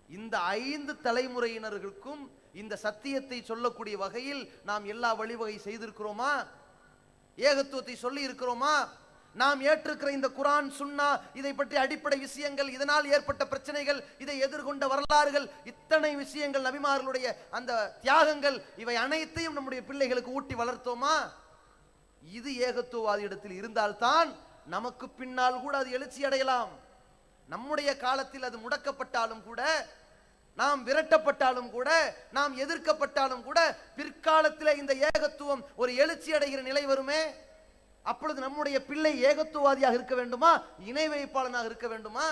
இந்த 5 தலைமுறையினர்களுக்கும் இந்த சத்தியத்தை சொல்லக்கூடிய வகையில் நாம் எல்லா வழிவகை செய்திருக்கிறோமா? ஏகத்துவத்தை சொல்லி இருக்கிறோமா? நாம் ஏற்றிருக்கிற இந்த குர்ஆன் சுன்னா இதை பற்றி அடிப்படை விஷயங்கள், இதனால் ஏற்பட்ட பிரச்சனைகள், இதை எதிர்கொண்ட வரலாறுகள், இத்தனை விஷயங்கள், நபிமார்களுடைய அந்த தியாகங்கள், இவை அனைத்தையும் நம்முடைய பிள்ளைகளுக்கு ஊட்டி வளர்த்தோமா? இது ஏகத்துவவாதி இடத்தில் இருந்தால்தான் நமக்கு பின்னால் கூட அது எழுச்சி அடையலாம். நம்முடைய காலத்தில் அது முடக்கப்பட்டாலும் கூட, நாம் விரட்டப்பட்டாலும் கூட, நாம் எதிர்க்கப்பட்டாலும் கூட, பிற்காலத்தில் இந்த ஏகத்துவம் ஒரு எழுச்சி அடைகிற நிலை வருமே. அப்பொழுது நம்முடைய பிள்ளை ஏகத்துவவாதியாக இருக்க வேண்டுமா, இணை வைப்பாளனாக இருக்க வேண்டுமா?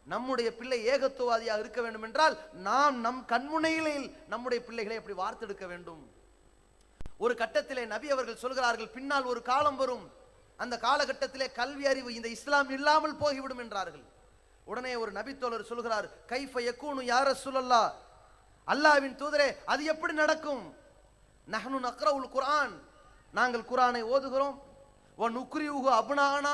நம்முடைய பிள்ளை ஏகத்துவவாதியாக இருக்க வேண்டும் என்றால் நாம் நம் கண்முனையில் நம்முடைய பிள்ளைகளை அப்படி வார்த்தெடுக்க வேண்டும். ஒரு கட்டத்திலே நபி அவர்கள் சொல்கிறார்கள், பின்னால் ஒரு காலம் வரும், அந்த காலகட்டத்திலே கல்வி அறிவு இந்த இஸ்லாம் இல்லாமல் போய்விடும் என்றார்கள். உடனே ஒரு நபி தோழர் சொல்கிறார், கைஃப யகூனு யா ரசூலல்லாஹ், அல்லாஹ்வின் தூதரே அது எப்படி நடக்கும்? நஹ்னு நக்ரவுல் குர்ஆன், நாங்கள் குர்ஆனை ஓதுகிறோம், வ நுக்ரியுஹு அப்னானா,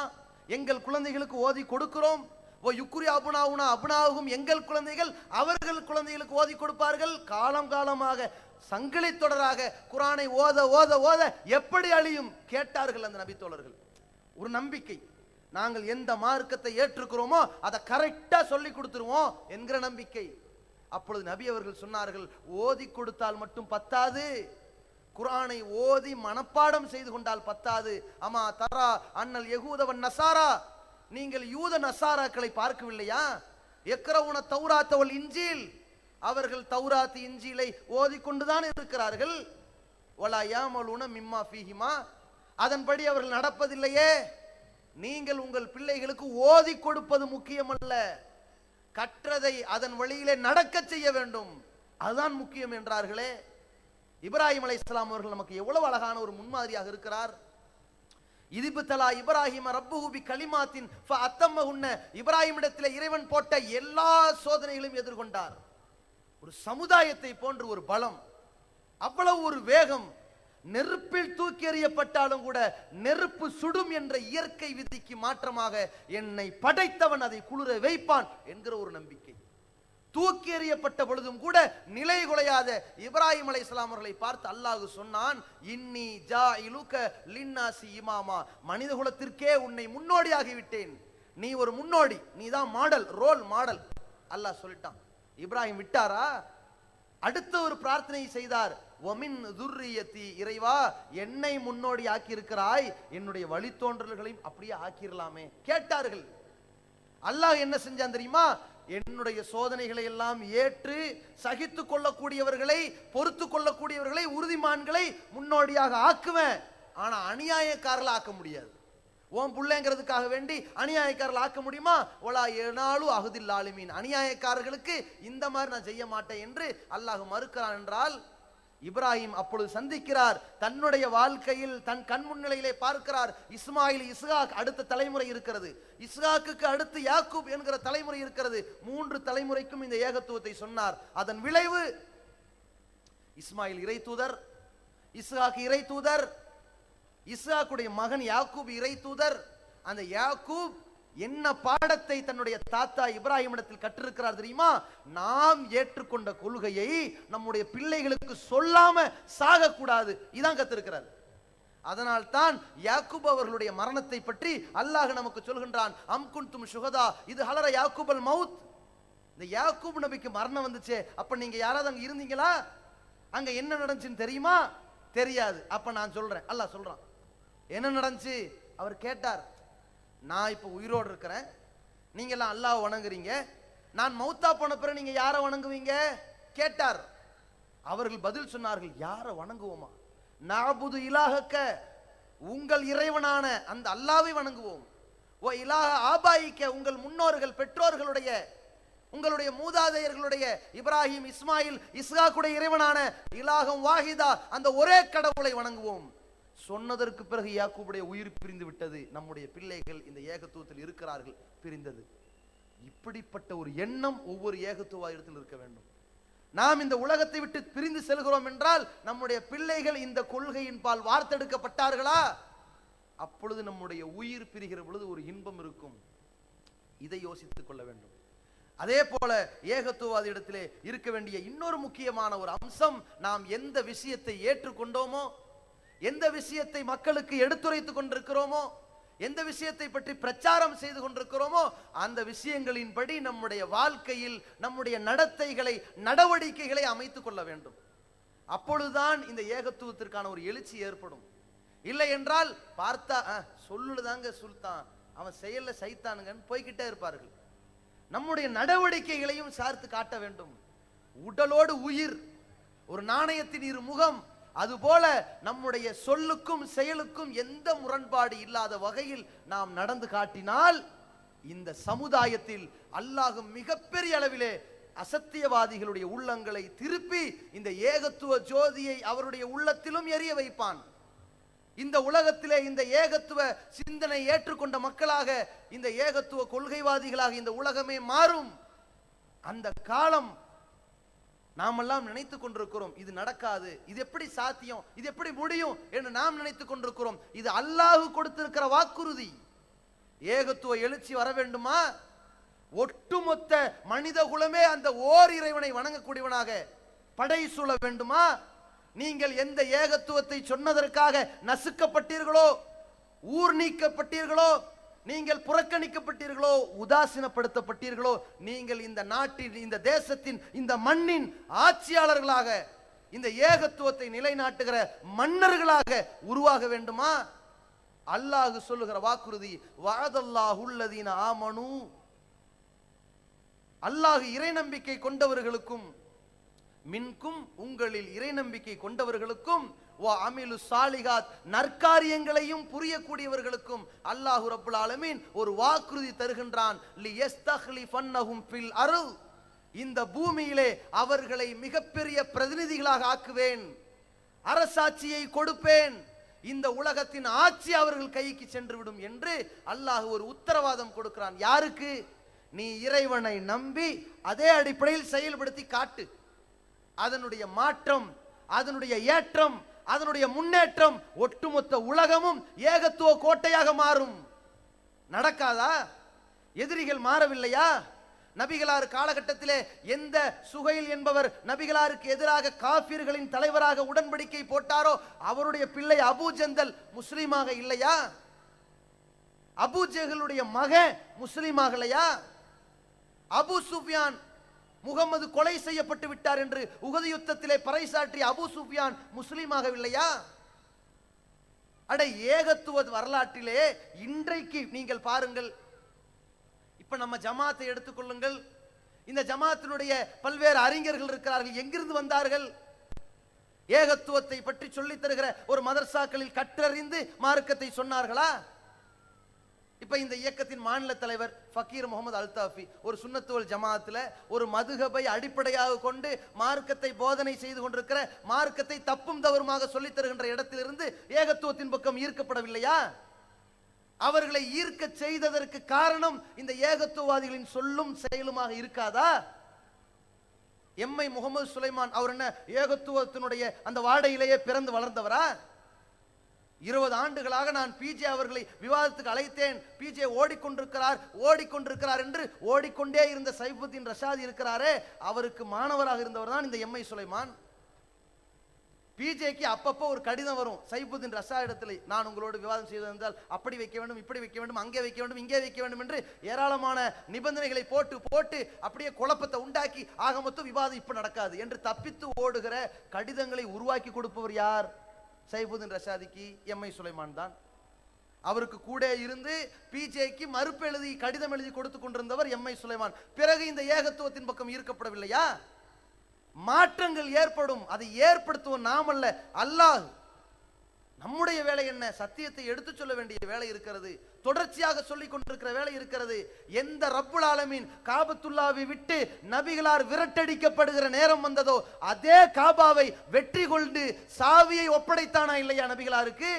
எங்கள் குழந்தைகளுக்கு ஓதி கொடுக்கிறோம், வ யுக்ரி அப்னாவுனா அப்னாவுஹும், எங்கள் குழந்தைகள் அவர்கள் குழந்தைகளுக்கு ஓதி கொடுப்பார்கள். காலம் காலமாக சங்கிலி தொடராக குர்ஆனை ஓத ஓத ஓத எப்படி அழியும் கேட்டார்கள் அந்த நபி தோழர்கள். ஒரு நம்பிக்கை, நாங்கள் எந்த மார்க்கத்தை ஏற்றுக்கிறோமோ அதை கரெக்டா சொல்லி கொடுத்துருவோம் என்கிற நம்பிக்கை. அப்பொழுது நபி அவர்கள் சொன்னார்கள், ஓதி கொடுத்தால் மட்டும் பத்தாது, குர்ஆனை ஓதி மனப்பாடம் செய்து கொண்டால் பத்தாது. அமா தரா அன்னல் யகூதவன் நசாரா, நீங்கள் யூத நசாராக்களை பார்க்கவில்லையா? எக்ரவுன தௌராத்தவல் இன்ஜீல், அவர்கள் தௌராத் இன்ஜீலை ஓதிக்கொண்டுதான் இருக்கிறார்கள். வலா யாமலுன மிம்மா ஃபீஹிமா, அதன்படி அவர்கள் நடப்பதில்லையே. நீங்கள் உங்கள் பிள்ளைகளுக்கு ஓதி கொடுப்பது முக்கியமல்ல, கற்றதை அதன் வழியிலே நடக்க செய்ய வேண்டும், அதுதான் முக்கியம் என்றார்களே. இப்ராஹிம் அலைஹிஸ்ஸலாம் அவர்கள் நமக்கு எவ்வளவு அழகான ஒரு முன்மாதிரியாக இருக்கிறார். இதிபுத்தலா இப்ராஹிம ரப்புஹு பி கலிமாத்தின் ஃபஅத்தம்மஹுன்ன, இப்ராஹிமிடத்திலே இறைவன் போட்ட எல்லா சோதனைகளையும் எதிர்கொண்டார். ஒரு சமுதாயத்தை போன்று ஒரு பலம், அவ்வளவு ஒரு வேகம், நெருப்பில் தூக்கி எறியப்பட்டாலும் கூட நெருப்பு சுடும் என்ற இயற்கை விதிக்கு மாற்றமாக என்னை படைத்தவன் அதை குளிர வைப்பான் என்கிற ஒரு நம்பிக்கை. தூக்கி எறியப்பட்ட பொழுதும் கூட நிலை குலையாத இப்ராஹிம் அலைஹிஸ்ஸலாம் அவர்களை பார்த்து அல்லாஹ் சொன்னான், இன்னி ஜாயிலுக லின்னாசி இமாமா, மனித குலத்திற்கே உன்னை முன்னோடியாகி விட்டேன், நீ ஒரு முன்னோடி, நீ தான் மாடல், ரோல் மாடல். அல்லாஹ் சொல்லிட்டான். இப்ராஹிம் விட்டாரா? அடுத்த ஒரு பிரார்த்தனை செய்தார், ஒமின் துர்ரியத்தி, இறைவா என்னை முன்னோடி ஆக்கி இருக்கிறாய், என்னுடைய வழித்தோன்றல்களையும் அப்படியே ஆக்கிரலாமே கேட்டார்கள். அல்லாஹ் என்ன செஞ்சான் தெரியுமா? என்னுடைய சோதனைகளை எல்லாம் ஏற்று சகித்து கொள்ளக்கூடியவர்களை, பொறுத்து கொள்ளக்கூடியவர்களை, உறுதிமான்களை முன்னோடியாக ஆக்குவேன். ஆனா அநியாயக்காரர்களை ஆக்க முடியாது. ஓம் புள்ளைங்கிறதுக்காக வேண்டி அநியாயக்காரர்கள் ஆக்க முடியுமா? ஒலா ஏனாலு அகுதில் ஆலிமீன், அநியாயக்காரர்களுக்கு இந்த மாதிரி நான் செய்ய மாட்டேன் என்று அல்லாஹ் மறுக்கிறான் என்றால், இப்ராஹிம் அப்பொழுது சந்திக்கிறார், தன்னுடைய வாழ்க்கையில் தன் கண் முன்னிலையிலே பார்க்கிறார், இஸ்மாயில், இஸ்ஹாக், அடுத்த தலைமுறை இருக்கிறது, இஸ்ஹாக்குக்கு அடுத்து யாக்கூப் என்கிற தலைமுறை இருக்கிறது. 3 தலைமுறைக்கும் இந்த ஏகத்துவத்தை சொன்னார். அதன் விளைவு இஸ்மாயில் இறை தூதர், இஸ்ஹாக் இறை தூதர், இஸ்ஹாக்குடைய மகன் யாக்கூப் இறை தூதர். அந்த யாக்கூப் என்ன பாடத்தை தன்னுடைய தாத்தா இப்ராஹிம் இடத்தில் கற்றிருக்கிறார் தெரியுமா? நாம் ஏற்றுக்கொண்ட கொள்கையை நம்முடைய பிள்ளைகளுக்கு சொல்லாம சாகக்கூடாது, இதான் கத்திருக்கிறார். அதனால் தான் யாக்கூப் அவர்களுடைய மரணத்தை பற்றி அல்லாஹ் நமக்கு சொல்கின்றான், அம் குன்தும் ஷுஹதா இது ஹலர யாக்கூபல் மவுத். இந்த யாக்கூப் நபிக்கு மரணம் வந்துச்சே, அப்ப நீங்க யாராவது அங்க இருந்தீங்களா? அங்க என்ன நடந்துச்சுன்னு தெரியுமா? தெரியாது. அப்ப நான் சொல்றேன், அல்லாஹ் சொல்றான் என்ன நடந்துச்சு. அவர் கேட்டார், நான் இப்ப உயிரோடு இருக்கிறேன், நீங்க எல்லாம் அல்லாஹ் வணங்குறீங்க, நான் மௌத்தா போன பிறகு நீங்க யாரை வணங்குவீங்க கேட்டார். அவர்கள் பதில் சொன்னார்கள், யாரை வணங்குவோமா? நஅபுது இலாஹக்க, உங்கள் இறைவனான அந்த அல்லாஹ்வை வணங்குவோம். ஓ இலாஹ ஆபாயிக்க, உங்கள் முன்னோர்கள் பெற்றோர்களுடைய உங்களுடைய மூதாதையர்களுடைய இப்ராஹிம், இஸ்மாயில், இஸ்ஹாக்குடைய இறைவனான இலாஹம் வாஹிதா, அந்த ஒரே கடவுளை வணங்குவோம். சொன்னதற்கு பிறகு யாக்கூபுடைய உயிர் பிரிந்து விட்டது. நம்முடைய பிள்ளைகள் இந்த ஏகத்துவத்தில் இருக்கிறார்கள், பிரிந்தது. இப்படிப்பட்ட ஒரு எண்ணம் ஒவ்வொரு ஏகத்துவத்தில் இருக்க வேண்டும். நாம் இந்த உலகத்தை விட்டு பிரிந்து செல்கிறோம் என்றால் நம்முடைய பிள்ளைகள் இந்த கொள்கையின் பால் வார்த்தெடுக்கப்பட்டார்களா? அப்பொழுது நம்முடைய உயிர் பிரிகிற பொழுது ஒரு இன்பம் இருக்கும். இதை யோசித்துக் கொள்ள வேண்டும். அதே போல ஏகத்துவவாதி இடத்திலே இருக்க வேண்டிய இன்னொரு முக்கியமான ஒரு அம்சம், நாம் எந்த விஷயத்தை ஏற்றுக்கொண்டோமோ, எந்த விஷயத்தை மக்களுக்கு எடுத்துரைத்துக் கொண்டிருக்கிறோமோ, எந்த விஷயத்தை பற்றி பிரச்சாரம் செய்து கொண்டிருக்கிறோமோ, அந்த விஷயங்களின்படி நம்முடைய வாழ்க்கையில் நம்முடைய நடத்தைகளை, நடவடிக்கைகளை அமைத்துக் கொள்ள வேண்டும். அப்பொழுதுதான் இந்த ஏகத்துவத்திற்கான ஒரு எழுச்சி ஏற்படும். இல்லை என்றால் பார்த்தா சொல்லுதாங்க சுல்தான், அவன் செயல்ல சைத்தானுங்கன்னு போய்கிட்டே இருப்பார்கள். நம்முடைய நடவடிக்கைகளையும் சார்த்து காட்ட வேண்டும். உடலோடு உயிர், ஒரு நாணயத்தின் இரு முகம். அதுபோல நம்முடைய சொல்லுக்கும் செயலுக்கும் எந்த முரண்பாடு இல்லாத வகையில் நாம் நடந்து காட்டினால் இந்த சமுதாயத்தில் அல்லாஹ் மிகப்பெரிய அளவிலே அசத்தியவாதிகளுடைய உள்ளங்களை திருப்பி இந்த ஏகத்துவ ஜோதியை அவருடைய உள்ளத்திலும் எரிய வைப்பான். இந்த உலகத்திலே இந்த ஏகத்துவ சிந்தனை ஏற்றுக்கொண்ட மக்களாக, இந்த ஏகத்துவ கொள்கைவாதிகளாக இந்த உலகமே மாறும். அந்த காலம் நாமெல்லாம் நினைத்துக் கொண்டிருக்கிறோம், இது நடக்காது, இது எப்படி சாத்தியம், இது எப்படி முடியும் என்று நாம் நினைத்துக் கொண்டிருக்கிறோம். இது அல்லாஹ் கொடுத்திருக்கிற வாக்குறுதி. ஏகத்துவ எழுச்சி வர வேண்டுமா? ஒட்டுமொத்த மனித குலமே அந்த ஓர் இறைவனை வணங்கக்கூடியவனாக படை சூழ வேண்டுமா? நீங்கள் எந்த ஏகத்துவத்தை சொன்னதற்காக நசுக்கப்பட்டீர்களோ, ஊர் நீக்கப்பட்டீர்களோ, நீங்கள் புறக்கணிக்கப்பட்டீர்களோ, உதாசீனப்படுத்தப்பட்டீர்களோ, நீங்கள் இந்த நாட்டின், இந்த தேசத்தின், இந்த மண்ணின் ஆட்சியாளர்களாக, இந்த ஏகத்துவத்தை நிலைநாட்டுகிற மன்னர்களாக உருவாக வேண்டுமா? அல்லாஹ் சொல்லுகிற வாக்குறுதி, வஅதல்லாஹுல்லதீன ஆமனு, அல்லாஹ் இறை நம்பிக்கை கொண்டவர்களுக்கும், மின்கும் உங்களில் இறை நம்பிக்கை கொண்டவர்களுக்கும், அமிலு சாலிகாத் நற்காரியங்களையும் புரியக்கூடியவர்களுக்கும் அல்லாஹ் ரப்புல் ஆலமீன் ஒரு வாக்குறுதி தருகின்றான். லியஸ்தக்லிஃபன்னஹும் ஃபில் அர்ள், இந்த பூமியிலே அவர்களை மிகப்பெரிய பிரதிநிதிகளாக ஆக்குவேன், அரசாட்சியை கொடுப்பேன், இந்த உலகத்தின் ஆட்சி அவர்கள் கைக்கு சென்றுவிடும் என்று அல்லாஹ் ஒரு உத்தரவாதம் கொடுக்கிறான். யாருக்கு? நீ இறைவனை நம்பி அதே அடிப்படையில் செயல்படுத்தி காட்டு. அதனுடைய மாற்றம், அதனுடைய ஏற்றம், அதனுடைய முன்னேற்றம், ஒட்டுமொத்த உலகமும் ஏகத்துவ கோட்டையாக மாறும். நடக்காதா? எதிரிகள் மாறவில்லையா? நபிகளார் காலகட்டத்திலே எந்த சுகைல் என்பவர் நபிகளாருக்கு எதிராக காபிர்களின் தலைவராக உடன்படிக்கை போட்டாரோ, அவருடைய பிள்ளை அபூ ஜந்தல் முஸ்லீமாக இல்லையா? அபூ ஜஹலுடைய மகன் முஸ்லீமாகலையா? அபூ சுஃபியான் முகமது கொலை செய்யப்பட்டு விட்டார் என்று உஹது யுத்தத்திலே பறைசாற்றிய அபூ சுஃபியான் முஸ்லீமாகவில்லையா? அட, ஏகத்துவ வரலாற்றிலே இன்றைக்கு நீங்கள் பாருங்கள். இப்ப நம்ம ஜமாத்தை எடுத்துக்கொள்ளுங்கள். இந்த ஜமாத்தினுடைய பல்வேறு அறிஞர்கள் இருக்கிறார்கள். எங்கிருந்து வந்தார்கள்? ஏகத்துவத்தை பற்றி சொல்லித் தருகிற ஒரு மதரசாக்களில் கற்றறிந்து மார்க்கத்தை சொன்னார்களா? இப்ப இந்த இயக்கத்தின் மாநில தலைவர் ஃபக்கீர் முகமது அல்தாஃபி ஒரு சுன்னத்துவல் ஜமாத்துல ஒரு மதுஹபை அடிப்படையாக கொண்டு மார்க்கத்தை போதனை செய்து கொண்டிருக்கிற, மார்க்கத்தை தப்பும் தவறுமாக சொல்லித் தருகின்ற இடத்திலிருந்து ஏகத்துவத்தின் பக்கம் ஈர்க்கப்படவில்லையா? அவர்களை ஈர்க்க செய்ததற்கு காரணம் இந்த ஏகத்துவவாதிகளின் சொல்லும் செயலுமாக இருக்காதா? எம்ஐ முகமது சுலைமான் அவர் என்ன ஏகத்துவத்தினுடைய அந்த வாடையிலேயே பிறந்து வளர்ந்தவரா? 20 ஆண்டுகளாக நான் பிஜே அவர்களை விவாதத்துக்கு அழைத்தேன். பிஜே ஓடிக்கொண்டிருக்கிறார் என்று ஓடிக்கொண்டே இருந்த சைஃபுத்தீன் ரஷாதி இருக்கிறாரே, அவருக்கு மாணவராக இருந்தவர் தான் இந்த எம்ஐ சுலைமான். பிஜேக்கு அப்பப்போ ஒரு கடிதம் வரும் சைஃபுத்தீன் ரஷா இடத்துல, நான் உங்களோடு விவாதம் செய்திருந்தால் அப்படி வைக்க வேண்டும், இப்படி வைக்க வேண்டும், அங்கே வைக்க வேண்டும், இங்கே வைக்க வேண்டும் என்று ஏராளமான நிபந்தனைகளை போட்டு அப்படியே குழப்பத்தை உண்டாக்கி ஆக மொத்தம் விவாதம் இப்ப நடக்காது என்று தப்பித்து ஓடுகிற கடிதங்களை உருவாக்கி கொடுப்பவர் யார்? சைஃபுத்தீன் ரஷாதிக்கு எம்ஐ சுலைமான் தான். அவருக்கு கூட இருந்து பிஜேக்கு மறுப்பு எழுதி கடிதம் எழுதி கொடுத்து கொண்டிருந்தவர் எம்ஐ சுலைமான். பிறகு இந்த ஏகத்துவத்தின் பக்கம் ஈர்க்கப்படவில்லையா? மாற்றங்கள் ஏற்படும். அதை ஏற்படுத்துவோம் நாம் அல்ல, அல்லாஹ். நம்முடைய வேலை என்ன? சத்தியத்தை எடுத்து சொல்ல வேண்டிய வேலை இருக்கிறது. தொடர்ச்சியாக சொல்லிக் கொண்டிருக்கிற வேலை இருக்கிறது. எந்த ரப்புல் ஆலமீன் காபத்துல்லாவை விட்டு நபிகளார் விரட்டடிக்கப்படுகிற நேரம் வந்ததோ அதே காபாவை வெற்றி கொண்டு சாவியை ஒப்படைத்தானா இல்லையா நபிகளாருக்கு?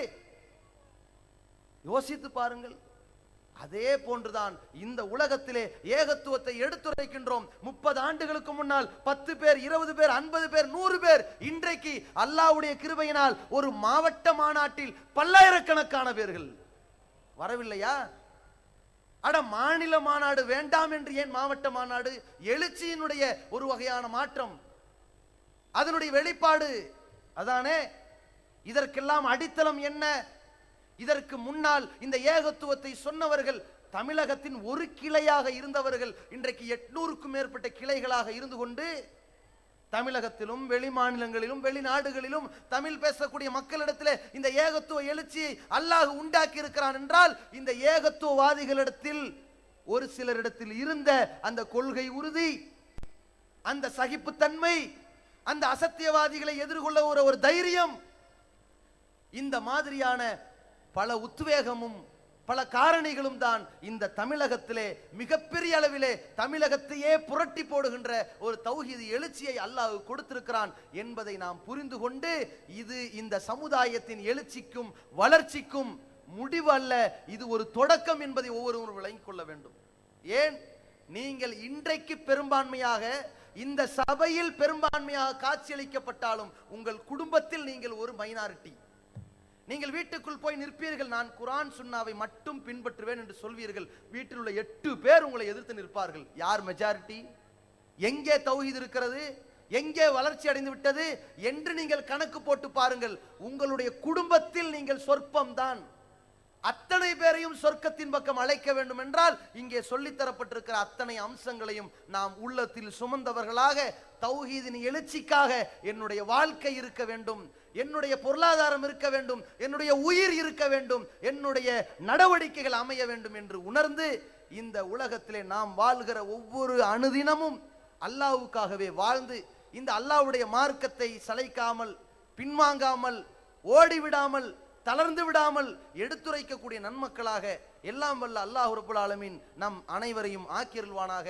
யோசித்து பாருங்கள். அதே போன்றுதான் இந்த உலகத்திலே ஏகத்துவத்தை எடுத்துரைக்கின்றோம். 30 ஆண்டுகளுக்கு முன்னால் 10 பேர், 20 பேர், 50 பேர், 100 பேர். இன்றைக்கு அல்லாஹ்வுடைய கிருபையினால் ஒரு மாவட்ட மாநாட்டில் பல்லாயிரக்கணக்கான பேர்கள் வரவில்லையா? அட, மாநில மாநாடு வேண்டாம் என்று ஏன் மாவட்ட மாநாடு? எழுச்சியினுடைய ஒரு வகையான மாற்றம், அதனுடைய வெளிப்பாடு அதானே. இதற்கெல்லாம் அடித்தளம் என்ன? இதற்கு முன்னால் இந்த ஏகத்துவத்தை சொன்னவர்கள் தமிழகத்தின் ஒரு கிளையாக இருந்தவர்கள் இன்றைக்கு 800க்கும் மேற்பட்ட கிளைகளாக இருந்து கொண்டு தமிழகத்திலும் வெளி மாநிலங்களிலும் வெளிநாடுகளிலும் தமிழ் பேசக்கூடிய மக்களிடத்தில் இந்த ஏகத்துவ எழுச்சியை அல்லாஹ் உண்டாக்கி இருக்கிறான் என்றால் இந்த ஏகத்துவவாதிகளிடத்தில் ஒரு சிலரிடத்தில் இருந்த அந்த கொள்கை உறுதி, அந்த சகிப்புத்தன்மை, அந்த அசத்தியவாதிகளை எதிர்கொள்ள ஒரு தைரியம், இந்த மாதிரியான பல உத்வேகமும் பல காரணிகளும் தான் இந்த தமிழகத்திலே மிகப்பெரிய அளவிலே தமிழகத்தையே புரட்டி போடுகின்ற ஒரு தௌஹீத் எழுச்சியை அல்லாஹ் கொடுத்திருக்கிறான் என்பதை நாம் புரிந்து கொண்டு, இது இந்த சமுதாயத்தின் எழுச்சிக்கும் வளர்ச்சிக்கும் முடிவு அல்ல, இது ஒரு தொடக்கம் என்பதை ஒவ்வொருவரும் விளங்கிக் கொள்ள வேண்டும். ஏன், நீங்கள் இன்றைக்கு பெரும்பான்மையாக இந்த சபையில் பெரும்பான்மையாக காட்சியளிக்கப்பட்டாலும் உங்கள் குடும்பத்தில் நீங்கள் ஒரு மைனாரிட்டி. நீங்கள் வீட்டுக்குள் போய் நிற்பீர்கள், நான் குர்ஆன் சுன்னாவை மட்டும் பின்பற்றுவேன் என்று சொல்வீர்கள். வீட்டில் உள்ள 8 பேர் உங்களை எதிர்த்து நிற்பார்கள். யார் மெஜாரிட்டி? எங்கே தௌஹீத் இருக்கிறது? எங்கே வளர்ச்சி அடைந்து விட்டது என்று நீங்கள் கணக்கு போட்டு பாருங்கள். உங்களுடைய குடும்பத்தில் நீங்கள் சொற்பம்தான். அத்தனை பேரையும் சொர்க்கத்தின் பக்கம் அழைக்க வேண்டும் என்றால் இங்கே சொல்லித்தரப்பட்டிருக்கிற அத்தனை அம்சங்களையும் நாம் உள்ளத்தில் சுமந்தவர்களாக தௌஹீதின் எழுச்சிக்காக என்னுடைய வாழ்க்கை இருக்க வேண்டும், என்னுடைய பொருளாதாரம் இருக்க வேண்டும், என்னுடைய உயிர் இருக்க வேண்டும், என்னுடைய நடவடிக்கைகள் அமைய வேண்டும் என்று உணர்ந்து இந்த உலகத்திலே நாம் வாழ்கிற ஒவ்வொரு அணுதினமும் அல்லாஹ்வுக்காகவே வாழ்ந்து இந்த அல்லாஹ்வுடைய மார்க்கத்தை சளைக்காமல், பின்வாங்காமல், ஓடிவிடாமல், தளர்ந்து விடாமல் எடுத்துரைக்கக்கூடிய நன்மக்களாக எல்லாம் வல்ல அல்லாஹ் ரப்பல் ஆலமீன் நம் அனைவரையும் ஆக்கியருள்வானாக.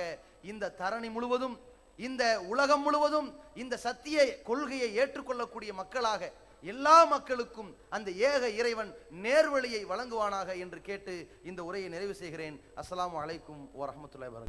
இந்த தரணி முழுவதும், இந்த உலகம் முழுவதும் இந்த சத்திய கொள்கையை ஏற்றுக்கொள்ளக்கூடிய மக்களாக எல்லா மக்களுக்கும் அந்த ஏக இறைவன் நேர்வழியை வழங்குவானாக என்று கேட்டு இந்த உரையை நிறைவு செய்கிறேன். அஸ்ஸலாமு அலைக்கும் வரஹ்மத்துல்லாஹி வபரகாத்துஹு.